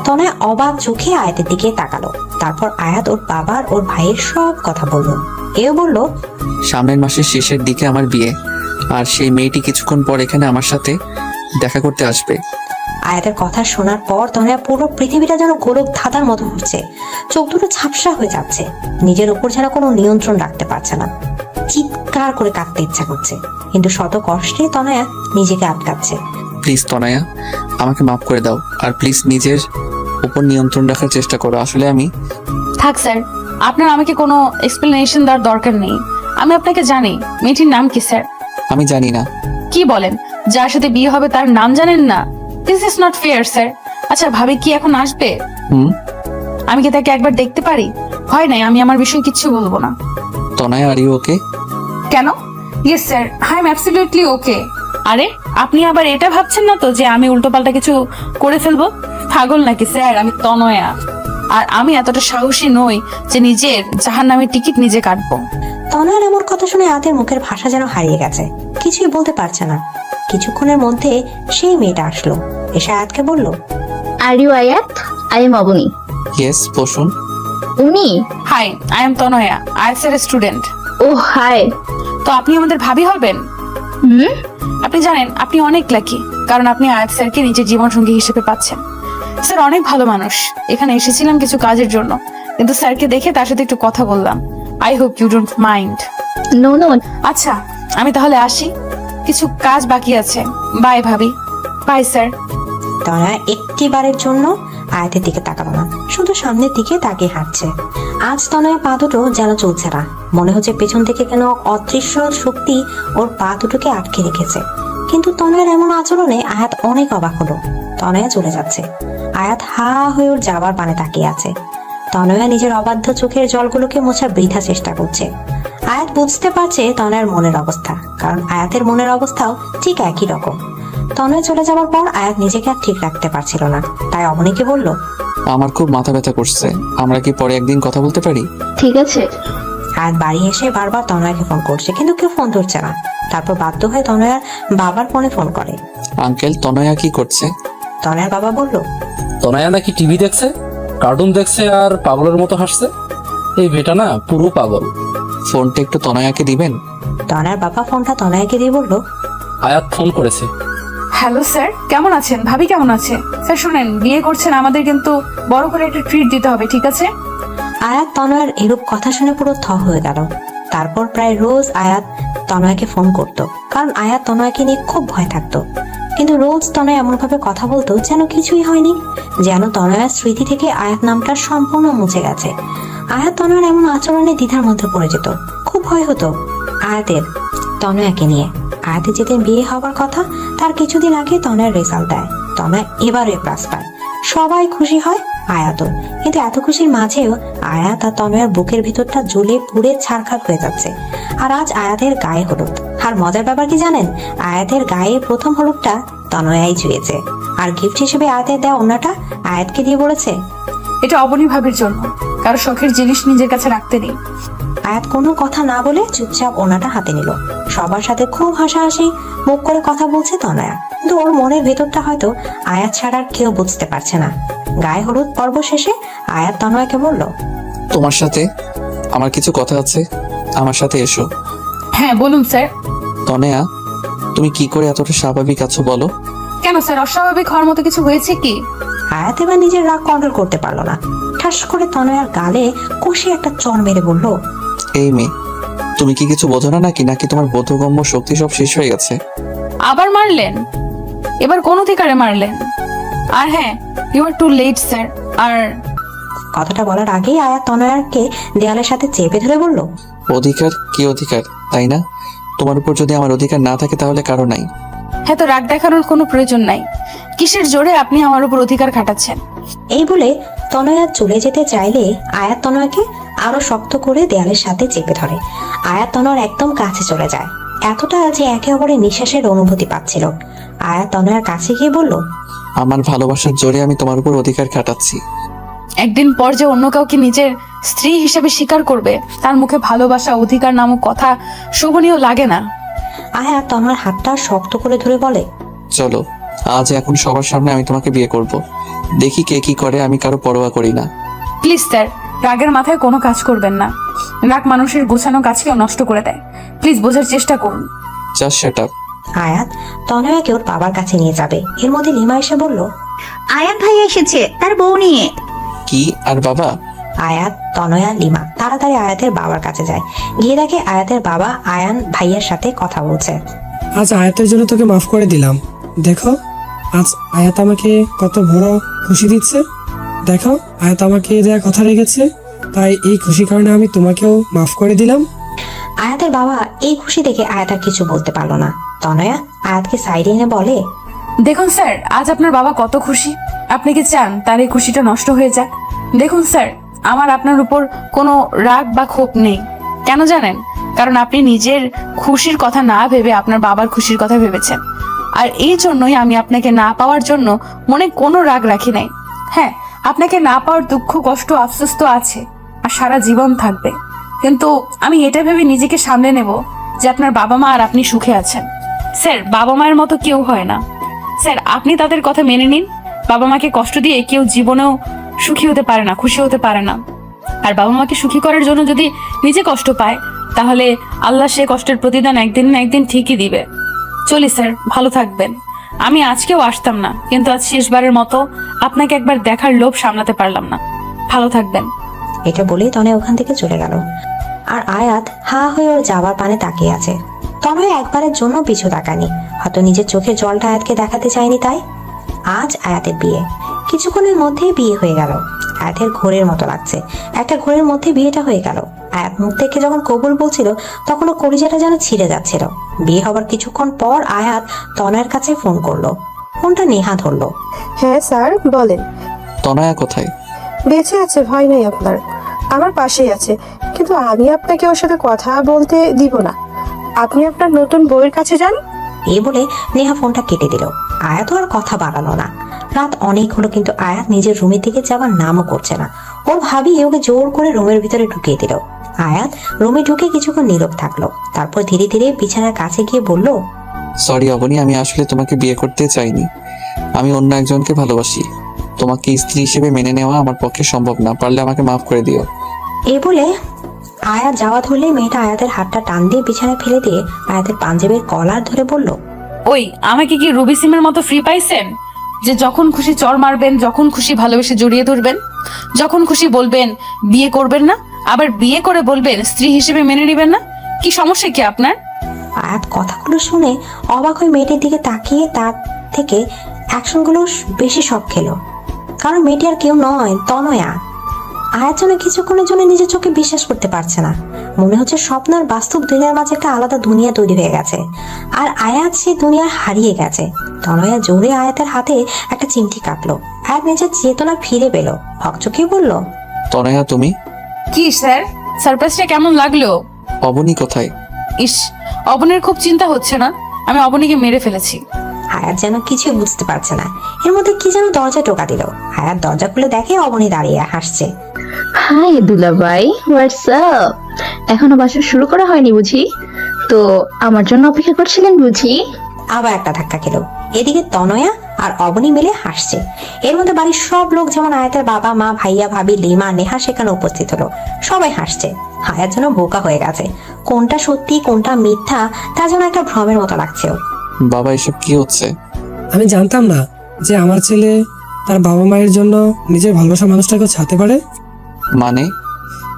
তনয়া অবাক চোখে আয়াতের দিকে তাকালো। তারপর আয়াত ওর বাবার ওর ভাইয়ের সব কথা বলল। এও বলল, সামনের মাসের শেষের দিকে আমার বিয়ে, আর সেই মেয়েটি কিছুক্ষণ পর এখানে আমার সাথে দেখা করতে আসবে। আয়াতের কথা শোনার পর তনয়া পুরো পৃথিবীটা যেন গোলক ধাঁধার মতো ঘুরছে। চোখ দুটো ঝাপসা হয়ে যাচ্ছে। নিজের উপর যেন কোনো নিয়ন্ত্রণ রাখতে পারছে না। চিৎকার করে কাঁদতে ইচ্ছা করছে, কিন্তু শত কষ্টে তনয়া নিজেকে আটকাচ্ছে। প্লিজ তনয়া, আমাকে মাফ করে দাও, আর প্লিজ নিজের উপর নিয়ন্ত্রণ রাখার চেষ্টা করো। আসলে আমি থাক স্যার, আপনার আমাকে কোনো এক্সপ্লেনেশন দেওয়ার দরকার নেই। আমি আপনাকে জানি। মেয়েটির নাম কি স্যার? আমি জানি না। কি বলেন, যার সাথে বিয়ে হবে তার নাম জানেন না? This is not fair sir. আচ্ছা ভাবি কি এখন আসবে? আমি কি তাকে একবার দেখতে পারি? হয় নাই, আমি আমার বিষয়ে কিচ্ছু বলবো না। তনয়া, আর ইউ ওকে? কেন? Yes sir, I am absolutely ওকে। আরে আপনি আবার এটা ভাবছেন না তো যে আমি উল্টোপাল্টা কিছু করে ফেলবো? পাগল নাকি স্যার? আমি তনয়া, আর আমি এতটা সাহসী নই যে নিজের জাহান্নামের টিকিট নিজে কাটবো। তনয়ার এমন কথা শুনে আয়াতের মুখের ভাষা যেন হারিয়ে গেছে। কিছুই বলতে পারছে না। কিছুক্ষণের মধ্যে সেই মেয়েটা আসলো, এসে আয়াতকে বলল, are you Ayat? I am Abani. Yes, বসুন। উনি? হাই, আই এম তনয়া, আইএসএর স্টুডেন্ট। ও হাই। তো আপনি আমাদের ভাবি হবেন? আপনি জানেন আপনি অনেক লাকি, কারণ আপনি আয়াত স্যারকে নিজের জীবন সঙ্গী হিসেবে পাচ্ছেন। স্যার অনেক ভালো মানুষ। এখানে এসেছিলাম কিছু কাজের জন্য, কিন্তু স্যারকে দেখে তার সাথে একটু কথা বললাম। I hope you don't mind. No no. আচ্ছা আমি তাহলে আসি, কিছু কাজ বাকি আছে। বাই ভাবি। By sir. তনয়া একটিবারের জন্য আয়াতের দিকে তাকালো না, শুধু সামনের দিকে তাকিয়ে হাঁটছে। আজ তনয়া পা দুটো যেন চলছে না। মনে হচ্ছে পেছন থেকে কেন অদৃশ্য শক্তি ওর পা দুটোকে আটকে রেখেছে। কিন্তু তনয়ার এমন আচরণে আয়াত অনেক অবাক হলো। তনয়া চলে যাচ্ছে। আয়াত হা হয়ে ওর যাওয়ার পানে তাকিয়ে আছে। তনয়া নিজের অবাধ্য চোখের জলগুলোকে মোছার বৃথা চেষ্টা করছে। আয়াত বুঝতে পারছে তনয়ার মনের অবস্থা, কারণ আয়াতের মনের অবস্থাও ঠিক একই রকম। তনয়া চলে যাওয়ার পর আয়াত নিজেকে আর ঠিক রাখতে পারছিল না, তাই অবনীকে বলল, আমার খুব মাথা ব্যথা করছে, আমরা কি পরে একদিন কথা বলতে পারি? ঠিক আছে। আয়াত বাড়ি এসে বারবার তনয়াকে ফোন করছে, কিন্তু কেউ ফোন ধরছে না। তারপর বাধ্য হয়ে তনয়ার বাবার ফোনে ফোন করে। আঙ্কেল, তনয়া কি করছে? তনয়ার বাবা বলল, তনয়া নাকি টিভি দেখছে, কার্টুন দেখছে আর পাগলের মতো হাসছে। এই বেটা না পুরো পাগল। ফোনটা একটু তনয়াকে দিবেন? তনয়ার বাবা ফোনটা তনয়াকে দিয়ে বলল, আয়াত ফোন করেছে। হ্যালো স্যার, কেমন আছেন? ভাবি কেমন আছে? স্যার শুনেন, বিয়ে করছেন, আমাদের কিন্তু বড় করে একটা ট্রিট দিতে হবে, ঠিক আছে? আয়াত তনয়ার এরূপ কথা শুনে পুরো থ হয়ে গেল। তারপর প্রায় রোজ আয়াত তনয়াকে ফোন করত, কারণ আয়াত তনয়াকে নিয়ে খুব ভয় থাকতো। কিন্তু রোজ তনয়া এমন ভাবে কথা বলতো যেন কিছুই হয়নি, যেন তনয়ার স্মৃতি থেকে আয়াত নামটা সম্পূর্ণ মুছে গেছে। আয়াত তনয়ার এমন আচরণে দ্বিধার মধ্যে পড়ে যেত। খুব ভয় হতো আয়াতের তনয়াকে নিয়ে। আয়াতের যেদিন বিয়ে হওয়ার কথা তার কিছুদিন আগে তনয়ার রেজাল্ট দেয়। তনয়া এবারে প্লাস পায়, সবাই খুশি হয়, আয়াতও। কিন্তু এত খুশির মাঝেও আয়াত আর তনয়ার বুকের ভিতরটা জ্বলে পুড়ে ছারখার হয়ে যাচ্ছে। আর আজ আয়াতের গায়ে হলুদ। আর মজার ব্যাপার কি জানেন, আয়াতের গায়ে প্রথম হলুদটা তনয়াই ছুঁয়েছে। আর গিফট হিসেবে আয়াতের দেওয়া ওনাটা আয়াতকে দিয়ে বলেছে, এটা অবনী ভাবির জন্য। কারো শখের জিনিস নিজের কাছে রাখতে নেই। আয়াত কোনো কথা না বলে চুপচাপ ওনাটা হাতে নিল। সবার সাথে খুব হাসাহাসি মুখ করে কথা বলছে তনয়া, কিন্তু ওর মনের ভেতরটা হয়তো আয়াত ছাড়া আর কেউ বুঝতে পারছে না। গায়ে হলুদ পর্ব শেষে আয়াত তনয়াকে বলল, তোমার সাথে আমার কিছু কথা আছে, আমার সাথে এসো। হ্যাঁ বলুন স্যার। তনয়া, তুমি কি করে এতটা স্বাভাবিক আছো বলো? কেন স্যার, অস্বাভাবিক হওয়ার মতো কিছু হয়েছে কি? আয়াত এবার নিজের রাগ কন্ট্রোল করতে পারলো না। ঠাস করে তনয়ার গালে কষে একটা চড় মেরে বলল, এই মেয়ে, তুমি কি কিছু বোঝো না নাকি? নাকি তোমার বোধগম্য শক্তি সব শেষ হয়ে গেছে? আবার মারলেন? এবার কোন অধিকারে মারলেন? আর হ্যাঁ, you are too late sir. আর কথাটা বলার আগেই আয়াত তনয়াকে দেয়ালের সাথে চেপে ধরে বলল, অধিকার? কি অধিকার, তাই না? তোমার উপর যদি আমার অধিকার না থাকে তাহলে কারো নাই। হ্যাঁ, তো রাগ দেখানোর কোনো প্রয়োজন নাই। কিসের জোরে আপনি আমার উপর অধিকার খাটাচ্ছেন? এই বলে তনয়া চলে যেতে চাইলে আয়াত তনয়াকে আরো শক্ত করে দেয়ালের সাথে চেপে ধরে। আয়াত তনয়ার একদম কাছে চলে যায়, এতটা যে একে অপরের নিঃশ্বাসের অনুভূতি পাচ্ছিল। আয়াত তনয়ার কাছে গিয়ে বলল, আমার ভালোবাসার জোরে আমি তোমার উপর অধিকার খাটাচ্ছি। একদিন পর যে অন্য কাউকে নিজের স্ত্রী হিসেবে স্বীকার করবে, তার মুখে ভালোবাসা অধিকার নামক কথা শোভনীয় লাগে না। আয়াত তনয়ের হাতটা শক্ত করে ধরে বলে, চলো, আজ এখন সবার সামনে আমি তোমাকে বিয়ে করব। দেখি কে কি করে, আমি কারো পরোয়া করি না। প্লিজ স্যার, রাগের মাথায় কোনো কাজ করবেন না। রাগ মানুষের গোছানো কাজকেও নষ্ট করে দেয়। প্লিজ বোঝার চেষ্টা করুন। Just shut up. আয়াত তনয়াকে ওর বাবার কাছে নিয়ে যাবে, এর মধ্যে লিমা এসে বলল, আয়াত ভাই এসেছে তার বউ নিয়ে। কি আর বাবা? আয়াত, তনয়া, লিমা তাড়াতাড়ি আয়াতের বাবার কাছে যায়। গিয়ে দেখে আয়াতের বাবা আয়ান ভাইয়ের সাথে কথা বলছে। আজ আয়াতের জন্য তোকে মাফ করে দিলাম। দেখো আজ আয়াত আমাকে কত বড় খুশি দিচ্ছে। দেখো আয়াত আমাকে দেওয়া কথা রেখেছে, তাই এই খুশি কারণে আমি তোমাকেও মাফ করে দিলাম। আয়াতের বাবা এই খুশি দেখে আয়াত আর কিছু বলতে পারলো না। তনয়া আয়াতকে সাইডে এনে বলে, দেখুন স্যার, আজ আপনার বাবা কত খুশি। আপনি কি চান তার এই খুশিটা নষ্ট হয়ে যাক? দেখুন স্যার, আমার আপনার উপর কোনো রাগ বা ক্ষোভ নেই। কেন জানেন? কারণ আপনি নিজের খুশির কথা না ভেবে আপনার বাবার খুশির কথা ভেবেছেন। আর এই জন্যই আমি আপনাকে না পাওয়ার জন্য মনে কোনো রাগ রাখি নাই। হ্যাঁ, আপনাকে না পাওয়ার দুঃখ, কষ্ট, আফসোস তো আছে আর সারা জীবন থাকবে, কিন্তু আমি এটা ভেবে নিজেকে সামলে নেব যে আপনার বাবা মা আর আপনি সুখে আছেন। স্যার, বাবা মায়ের মতো কেউ হয় না। স্যার, আপনি তাদের কথা মেনে নিন। বাবা মাকে কষ্ট দিয়ে কেউ জীবনেও সুখী হতে পারে না, খুশি হতে পারে না। আর বাবা মাকে সুখী করার জন্য যদি নিজে কষ্ট পায়, তাহলে আল্লাহ সে কষ্টের প্রতিদান একদিন না একদিন ঠিকই দিবে। চলি স্যার, ভালো থাকবেন। আমি আজকেও আসতাম না, কিন্তু আজ শেষবারের মতো আপনাকে একবার দেখার লোভ সামলাতে পারলাম না। ভালো থাকবেন। এটা বলেই তনয় ওখান থেকে চলে গেল। আর আয়াত হা হয়ে ওর যাওয়ার পানে তাকিয়ে আছে। তনয় একবারের জন্য পিছু তাকায়নি, হয়তো নিজের চোখের জলটা আয়াতকে দেখাতে চায়নি তাই। আজ আয়াতের বিয়ে, কিছুক্ষণের মধ্যেই বিয়ে হয়ে গেল। আয়াতের ঘোরের মতো লাগছে, একটা ঘোরের মধ্যে বিয়েটা হয়ে গেল। আয়াত মুখ থেকে যখন কবুল বলছিল, তখন ও কলিজাটা যেন ছিঁড়ে যাচ্ছিল। বিয়ে হবার কিছুক্ষণ পর আয়াত তনয়ের কাছে ফোন করলো। ফোনটা নেহা ধরলো। হ্যাঁ স্যার বলেন। তনয়া কোথায়? বেঁচে আছে, ভয় নেই আপনার, আমার পাশেই আছে। কিন্তু আমি আপনাকে ওর সাথে কথা বলতে দিব না। আপনি আপনার নতুন বউয়ের কাছে যান। এই বলে নেহা ফোনটা কেটে দিল। আয়াত আর কথা বাড়ালো না। রাত অনেক হলো, কিন্তু আয়াত নিজের রুমের দিকে যাওয়ার নামও করছে না। ওর ভাবি ওকে জোর করে রুমের ভিতরে ঢুকিয়ে দিল। আয়াত রুমে ঢুকে কিছুক্ষণ নীরব থাকলো, তারপর ধীরে ধীরে বিছানার কাছে গিয়ে বলল, সরি অবনী, আমি আসলে তোমাকে বিয়ে করতে চাইনি। আমি অন্য একজনকে ভালোবাসি। তোমাকে স্ত্রী হিসেবে মেনে নেওয়া আমার পক্ষে সম্ভব না, পারলে আমাকে মাফ করে দিও। এই বলে আয়াত যাওয়া ধরলে মেয়েটা আয়াতের হাতটা টান দিয়ে বিছানায় ফেলে দিয়ে আয়াতের পাঞ্জাবের কলার ধরে বলল, ওই আমাকে কি রুবি সিমের মতো ফ্রি পাইছেন যে যখন খুশি চর মারবেন, যখন খুশি ভালোবেসে জড়িয়ে ধরবেন, যখন খুশি বলবেন বিয়ে করবেন না, আবার বিয়ে করে বলবেন স্ত্রী হিসেবে মেনে নেবেন না? কি সমস্যা কি আপনার? আয়াত কথাগুলো শুনে অবাক হয়ে মেয়েটির দিকে তাকিয়ে তার থেকে অ্যাকশনগুলো বেশি শখ খেলো। কারণ মেয়েটি আর কেউ নয়, তনয়া। আয়াত যেন কিছুক্ষণের জন্য নিজের চোখে বিশ্বাস করতে পারছে না। মনে হচ্ছে স্বপ্ন আর বাস্তব দুনিয়ার মাঝে একটা আলাদা দুনিয়া তৈরি হয়ে গেছে, আর আয়াত সেই দুনিয়া হারিয়ে গেছে। তনয়া জোরে আয়াতের হাতে একটা চিমটি কাটলো। আয়াত নিজের চেতনা ফিরে পেল, হকচকে বলল, তনয়া তুমি? কি স্যার, সারপ্রাইজটা কেমন লাগলো? অবনী কোথায়? ইস, অবনীর খুব চিন্তা হচ্ছে না? আমি অবনীকে মেরে ফেলেছি। আয়াত যেন কিছুই বুঝতে পারছে না। এর মধ্যে কি যেন দরজা টোকা দিল। আয়াত দরজা খুলে দেখে অবনী দাঁড়িয়ে হাসছে। হাই দুলাভাই, হোয়াটসঅ্যাপ? এখনো বাসা শুরু করা হয়নি বুঝি? তো আমার জন্য অপেক্ষা করছিলেন বুঝি? আবার একটা ধাক্কা খেলো। এদিকে তনয়া আর অবনী মিলে হাসছে। এর মধ্যে বাড়ির সব লোক, যেমন আয়াতের বাবা মা, ভাইয়া ভাবি, লিমা, নেহা সেখানে উপস্থিত হলো। সবাই হাসছে। আয়াত যেন বোকা হয়ে গেছে। কোনটা সত্যি কোনটা মিথ্যা তা যেন একটা ভ্রমের মতো লাগছে। বাবা এসব কি হচ্ছে? আমি জানতাম না যে আমার ছেলে তার বাবা মায়ের জন্য নিজের ভালোবাসা মানুষটাকে ছাড়তে পারে। মানে?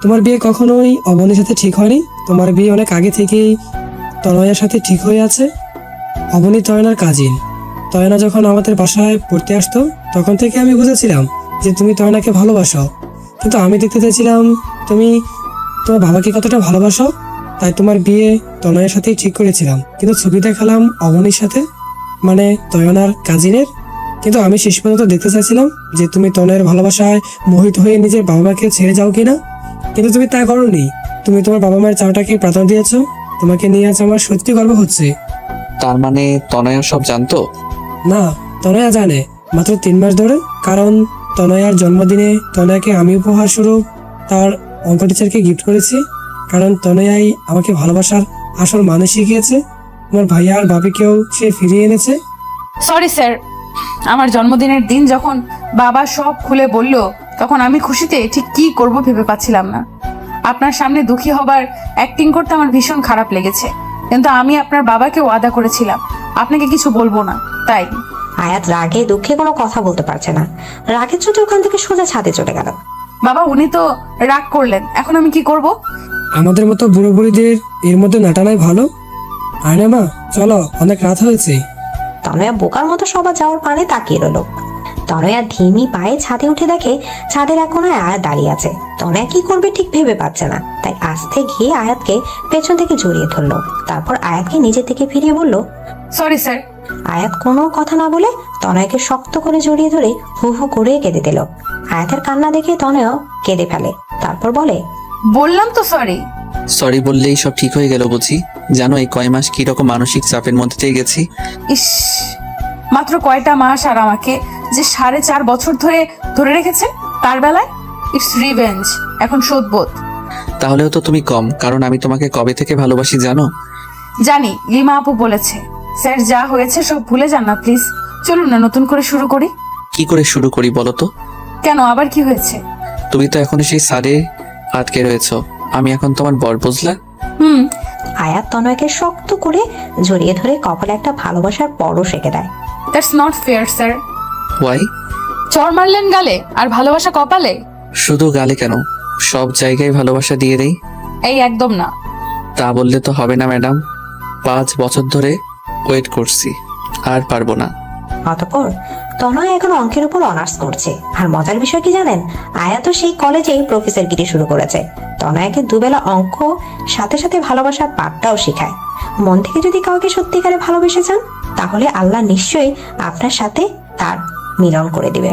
তোমার বিয়ে কখনোই অবনীর সাথে ঠিক হয়নি। তোমার বিয়ে অনেক আগে থেকেই তনয়ার সাথে ঠিক হয়ে আছে। অবনী তয়নার কাজিন। তয়না যখন আমাদের বাসায় পড়তে আসতো, তখন থেকে আমি বুঝেছিলাম যে তুমি তয়নাকে ভালোবাসো। কিন্তু আমি দেখতে চাইছিলাম তুমি তোমার বাবাকে কতটা ভালোবাসো, তাই তোমার বিয়ে তনয়ের সাথেই ঠিক করেছিলাম। কিন্তু ছবি দেখালাম অবনীর সাথে, মানে তয়নার কাজিনের। কিন্তু আমি শেষ পর্যন্ত দেখতে চাইছিলাম যে তুমি তনয়ের ভালোবাসায় মোহিত হয়ে নিজের বাবা মাকে ছেড়ে যাও কিনা, কিন্তু তুমি তা করোনি। তুমি তোমার বাবা মায়ের চাওয়াটাকে প্রাধান্য দিয়েছো। তোমাকে নিয়ে আজ আমার সত্যি গর্ব হচ্ছে। তার মানে তনয়া সব জানতো? না, তনয়া জানে মাত্র 3 মাস ধরে। কারণ তনয়ার জন্মদিনে তনয়াকে আমি উপহার স্বরূপ তার অঙ্ক টিচারকে গিফট করেছি, কারণ তনয়াই আমাকে ভালোবাসার আসল মানে শিখিয়েছে। আমার ভাইয়া আর বাবিকেও সে ফিরিয়ে এনেছে। সরি স্যার, আমার জন্মদিনের দিন যখন বাবা সব খুলে বলল, তখন আমি খুশিতে ঠিক কি করব ভেবে পাচ্ছিলাম না। আপনার সামনে দুঃখী হবার অ্যাক্টিং করতে আমার ভীষণ খারাপ লেগেছে, কিন্তু আমি আপনার বাবাকে ওয়াদা করেছিলাম আপনাকে কিছু বলবো না, তাই। আয়াত রাগে দুঃখে কোনো কথা বলতে পারছে না। রাগের চোটে ওখান থেকে সোজা ছাদে চলে গেল। বাবা, উনি তো রাগ করলেন, এখন আমি কি করব? আমাদের মতো বুড়ো বুড়িদের এর মধ্যে নাটানাই ভালো। আয়না মা, চলো, অনেক রাত হয়েছে। তনয়া বোকার মতো সবার যাওয়ার পানে তাকিয়ে রইল। তনয়া ধিমি পায়ে ছাদে উঠে দেখে ছাদের এক কোনায় আয়াত দাঁড়িয়ে আছে। তনয়া কি করবে ঠিক ভেবে পাচ্ছে না, তাই আস্তে গিয়ে আয়াতকে পেছন থেকে জড়িয়ে ধরলো। তারপর আয়াতকে নিজে থেকে ফিরিয়ে বলল, সরি স্যার। আয়াত কোনো কথা না বলে তনয়াকে শক্ত করে জড়িয়ে ধরে হু হু করে কেঁদে দিল। আয়াতের কান্না দেখে তনয়া কেঁদে ফেলে, তারপর বলে, বললাম তো সরি। সরি বললেই সব ঠিক হয়ে গেল বুঝি? জানো এই কয় মাস কিরকম মানসিক চাপের মধ্যে দিয়ে গেছি। ইস, মাত্র কয়টা মাস, আর আমাকে যে 4.5 বছর ধরে রেখেছেন তার বেলায়। ইটস রিভেঞ্জ, এখন শোধবোধ। তাহলেও তো তুমি কম, কারণ আমি তোমাকে কবে থেকে ভালোবাসি জানো? জানি, লিমা আপু বলেছে। স্যার, যা হয়েছে সব ভুলে যান না প্লিজ। চলুন না নতুন করে শুরু করি। কি করে শুরু করি বলো তো? কেন, আবার কি হয়েছে? তুমি তো এখনো সেই সারে আটকে রয়েছো, আমি এখন তোমার বর, বুঝলা? আয়াত তনয়াকে শক্ত করে জড়িয়ে ধরে কপালে একটা ভালোবাসার পরশ এঁকে দেয়। That's not fair sir. Why? চর মারলেন গালে আর ভালোবাসা কপালে? শুধু গালে কেন, সব জায়গায় ভালোবাসা দিয়ে দেই। এই একদম না। তা বললে তো হবে না ম্যাডাম, 5 বছর ধরে ওয়েট করছি, আর পারবো না। অতঃপর তনয় এখন অঙ্কের উপর অনার্স করছে। আর মজার বিষয় কি জানেন, আয়াত সেই কলেজেই প্রফেসরগিরি শুরু করেছে। তনয়াকে দুবেলা অঙ্ক, সাথে সাথে ভালোবাসার পাঠটাও শেখায়। মন থেকে যদি কাউকে সত্যিকারে ভালোবেসে চান, তাহলে আল্লাহ নিশ্চয়ই আপনার সাথে তার মিলন করে দিবে।